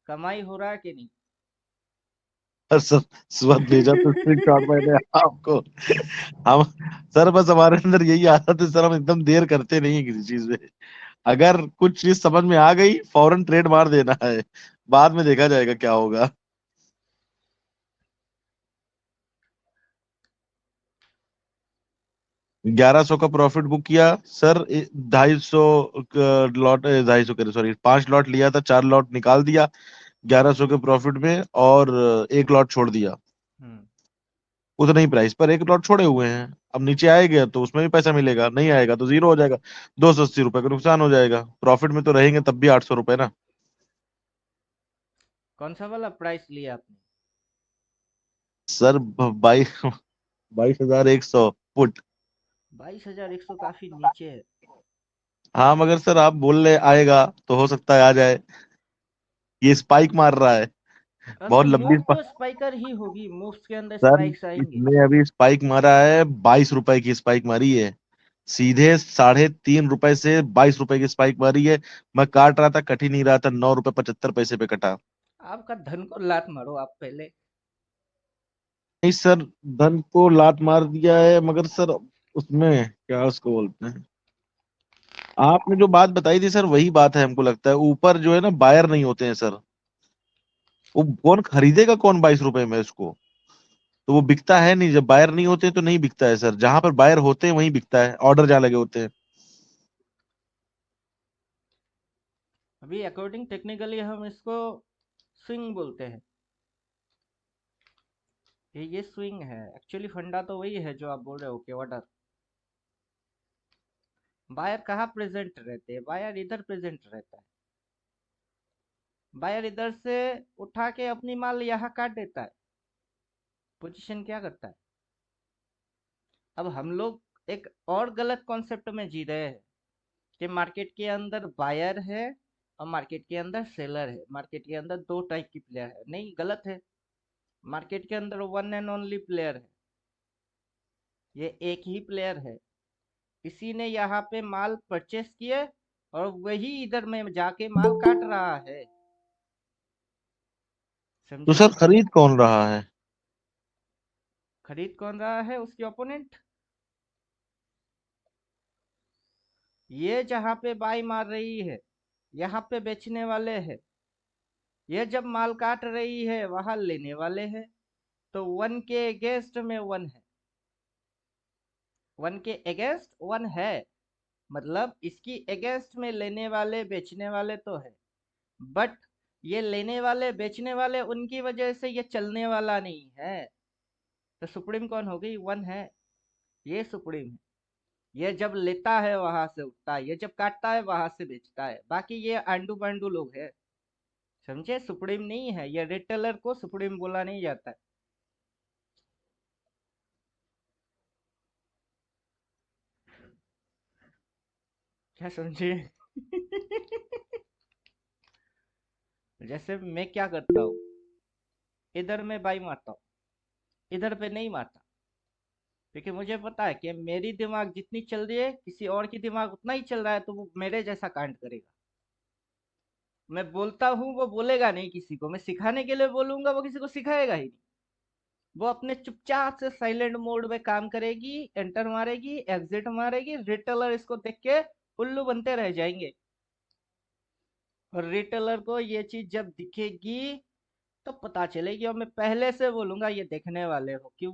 कमाई हो रहा है कि नहीं? सर सुबह भेजा तो स्क्रीनशॉट मैंने आपको। हम सर बस हमारे अंदर यही आदत है सर, हम एकदम देर करते नहीं है किसी चीज में। अगर कुछ चीज समझ में आ गई फौरन ट्रेड मार देना है, बाद में देखा जाएगा क्या होगा। 1100 का प्रॉफिट बुक किया सर। 250 लॉट, 250 करे सॉरी, 5 लॉट लिया था, 4 लॉट निकाल दिया 1100 के प्रॉफिट में, और 1 लॉट छोड़ दिया हम्म। उतना ही प्राइस पर। 1 लॉट छोड़े हुए हैं, अब नीचे आएगा तो उसमें भी पैसा मिलेगा, नहीं आएगा तो जीरो हो जाएगा। 280 रुपए का नुकसान हो जाएगा, प्रॉफिट में तो रहेंगे तब भी 800 रुपए ना। कौन सा वाला प्राइस लिया आपने? Sir 22,100 put. 22,100 काफी नीचे है। हाँ मगर सर आप बोल रहे आएगा तो हो सकता है आ जाए, ये स्पाइक मार रहा है, तो बहुत लंबी मूव तो स्पाइकर ही होगी, मूव्स के अंदर सर स्पाइक्स आएंगे। इसने अभी स्पाइक मारा है, 22 रुपए की स्पाइक मारी है, सीधे 3.5 रुपए से 22 रुपए की स्पाइक मारी है। मैं काट रहा था, कट ही नहीं रहा था, 9 रुपए 75 पैसे पे कटा। आपका धन को लात मारो आप पहले। नहीं सर, धन को लात मार दिया है, मगर सर उसमें क्या उसको बोलते हैं, आपने जो बात बताई थी सर वही बात है, हमको लगता है ऊपर जो है ना बायर नहीं होते हैं सर, वो कौन खरीदेगा कौन 22 रुपए में इसको, तो वो बिकता है नहीं, जब बायर नहीं होते तो नहीं बिकता है सर, जहां पर बायर होते हैं वहीं बिकता है, ऑर्डर जहां लगे होते हैं। अभी अकॉर्डिंग टेक्निकली हम इसको स्विंग बोलते हैं। ये स्विंग है, एक्चुअली फंडा तो वही है जो आप बोल रहे हो कि ऑर्डर। बायर कहाँ प्रेजेंट रहते हैं? बायर इधर प्रेजेंट रहता है। बायर इधर से उठा के अपनी माल यहाँ काट देता है। पोजीशन क्या करता है? अब हम लोग एक और गलत कॉन्सेप्ट में जी रहे हैं कि मार्केट के अंदर बायर है और मार्केट के अंदर सेलर है, मार्केट के अंदर दो टाइप की प्लेयर है। नहीं, गलत है। मार्केट के अंदर वन एंड ओनली प्लेयर है, ये एक ही प्लेयर है। इसी ने यहाँ पे माल परचेस किए और वही इधर में जाके माल काट रहा है। तो समझे? सर खरीद कौन रहा है? खरीद कौन रहा है? उसके ओपोनेंट। ये जहाँ पे बाई मार रही है यहाँ पे बेचने वाले हैं। ये जब माल काट रही है वहां लेने वाले हैं। तो वन के अगेंस्ट में वन है। वन के अगेंस्ट वन है, मतलब इसकी अगेंस्ट में लेने वाले बेचने वाले तो है, बट ये लेने वाले बेचने वाले उनकी वजह से ये चलने वाला नहीं है। तो सुप्रीम कौन हो गई? वन है, ये सुप्रीम है। ये जब लेता है वहां से उठता है, ये जब काटता है वहां से बेचता है, बाकी ये आंडू पांडू लोग है, समझे? सुप्रीम नहीं है ये, रिटेलर को सुप्रीम बोला नहीं जाता है। क्या समझे? जैसे मैं क्या करता हूँ, इधर मैं बाई मारता हूँ, इधर पे नहीं मारता, क्योंकि मुझे पता है कि मेरी दिमाग जितनी चल रही है किसी और की दिमाग उतना ही चल रहा है, तो वो मेरे जैसा कांड करेगा। मैं बोलता हूँ वो बोलेगा नहीं किसी को, मैं सिखाने के लिए बोलूंगा वो किसी को सिखाएगा ही नहीं। वो अपने चुपचाप से साइलेंट मोड में काम करेगी, एंटर मारेगी, एग्जिट मारेगी, रिटेलर इसको देख के उल्लू बनते रह जाएंगे। और रिटेलर को ये चीज जब दिखेगी तब पता चलेगी, और मैं पहले से बोलूंगा ये देखने वाले हो क्यों,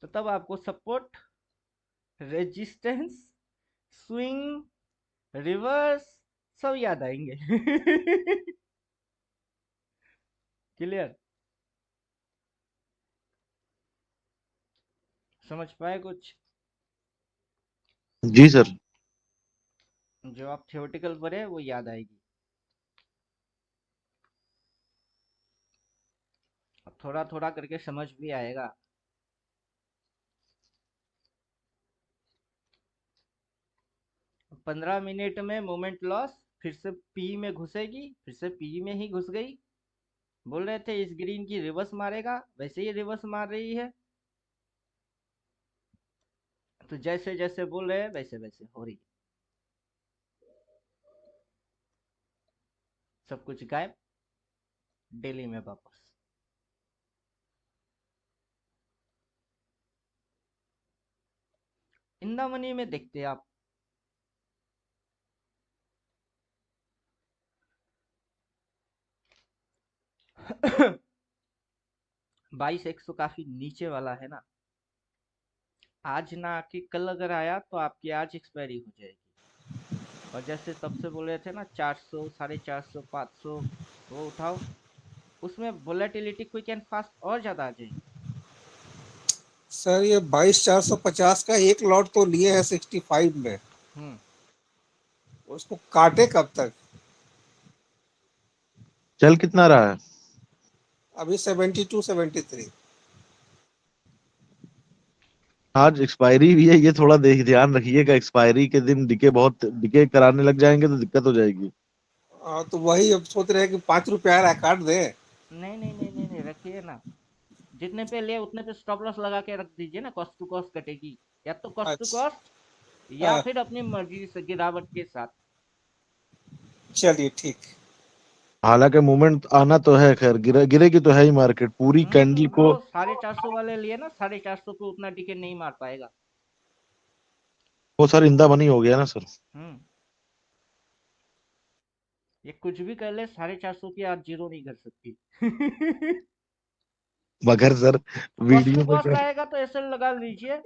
तो तब आपको सपोर्ट, रेजिस्टेंस, स्विंग, रिवर्स सब याद आएंगे। क्लियर? समझ पाए कुछ? जी सर। जो आप थियोरेटिकल पढ़े वो याद आएगी। अब थोड़ा थोड़ा करके समझ भी आएगा। 15 मिनट में मोमेंट लॉस, फिर से पी में घुसेगी, फिर से पी में ही घुस गई। बोल रहे थे इस ग्रीन की रिवर्स मारेगा, वैसे ही रिवर्स मार रही है। तो जैसे जैसे बोल रहे हैं वैसे वैसे हो रही है। सब कुछ गायब, डेली में वापस। इंदा मनी में देखते हैं आप। 22,100 काफी नीचे वाला है ना। आज ना आके कल अगर आया तो आपकी आज एक्सपायरी हो जाएगी। और जैसे तब से बोल रहे थे ना 400, 450, 500 वो उठाओ, उसमें वोलेटिलिटी क्विक एंड फास्ट और ज्यादा आ जाएगी। सर ये 22,450 का एक लॉट तो लिए है 65 में, हम्म। उसको काटे कब तक? चल कितना रहा है? अभी 72 73। आज एक्सपायरी भी है, ये थोड़ा देख ध्यान रखिएगा, एक्सपायरी के दिन डिके कराने लग जाएंगे तो दिक्कत हो जाएगी। तो वही अब सोच रहे हैं कि 5 रुपये आ रहा है, काट दे। नहीं नहीं नहीं नहीं नहीं, रखिए ना। जितने पे ले उतने पे स्टॉप लॉस लगा के रख दीजिए ना, कॉस्ट टू कॉस्ट कटेगी। या तो कॉस्ट टू अच्छा। कॉस्ट, या फिर अपनी मर्जी से गिरावट के साथ। चलिए ठीक। हालांकि मूवमेंट आना तो है, खैर गिरेगी तो है ही, मार्केट पूरी कैंडल वो को। 450 वाले लिए ना, 450 पे उतना टिके नहीं मार पाएगा। वो सर इंदा बनी हो गया ना सर। हम्म। ये कुछ भी कर ले, 450 की आज जीरो नहीं कर सकती। मगर सर कॉस्ट टू वीडियो में कॉस्ट सर। आएगा तो ऐसे लगा लीजिए,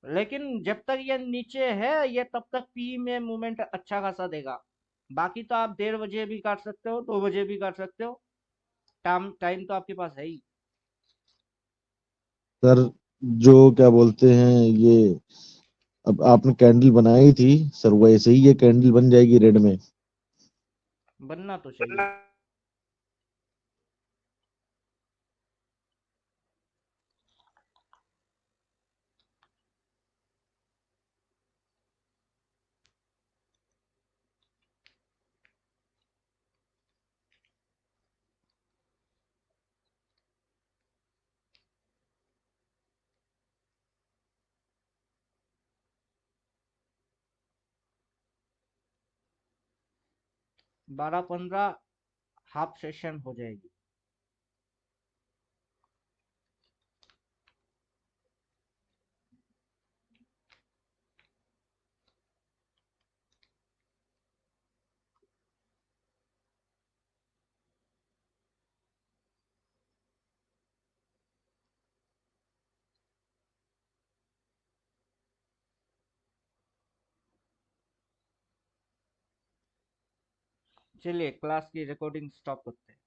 लेकिन जब तक ये नीचे है ये तब तक पी में मूवमेंट अच्छा खासा देगा। बाकी तो आप 1:30 बजे भी काट सकते हो, 2 बजे भी काट सकते हो, टाइम टाइम तो आपके पास है ही। सर जो क्या बोलते हैं ये, अब आपने कैंडल बनाई थी सर, वैसे ही ये कैंडल बन जाएगी रेड में। बनना तो चाहिए। 12-15 हाफ सेशन हो जाएगी। चलिए क्लास की रिकॉर्डिंग स्टॉप करते हैं।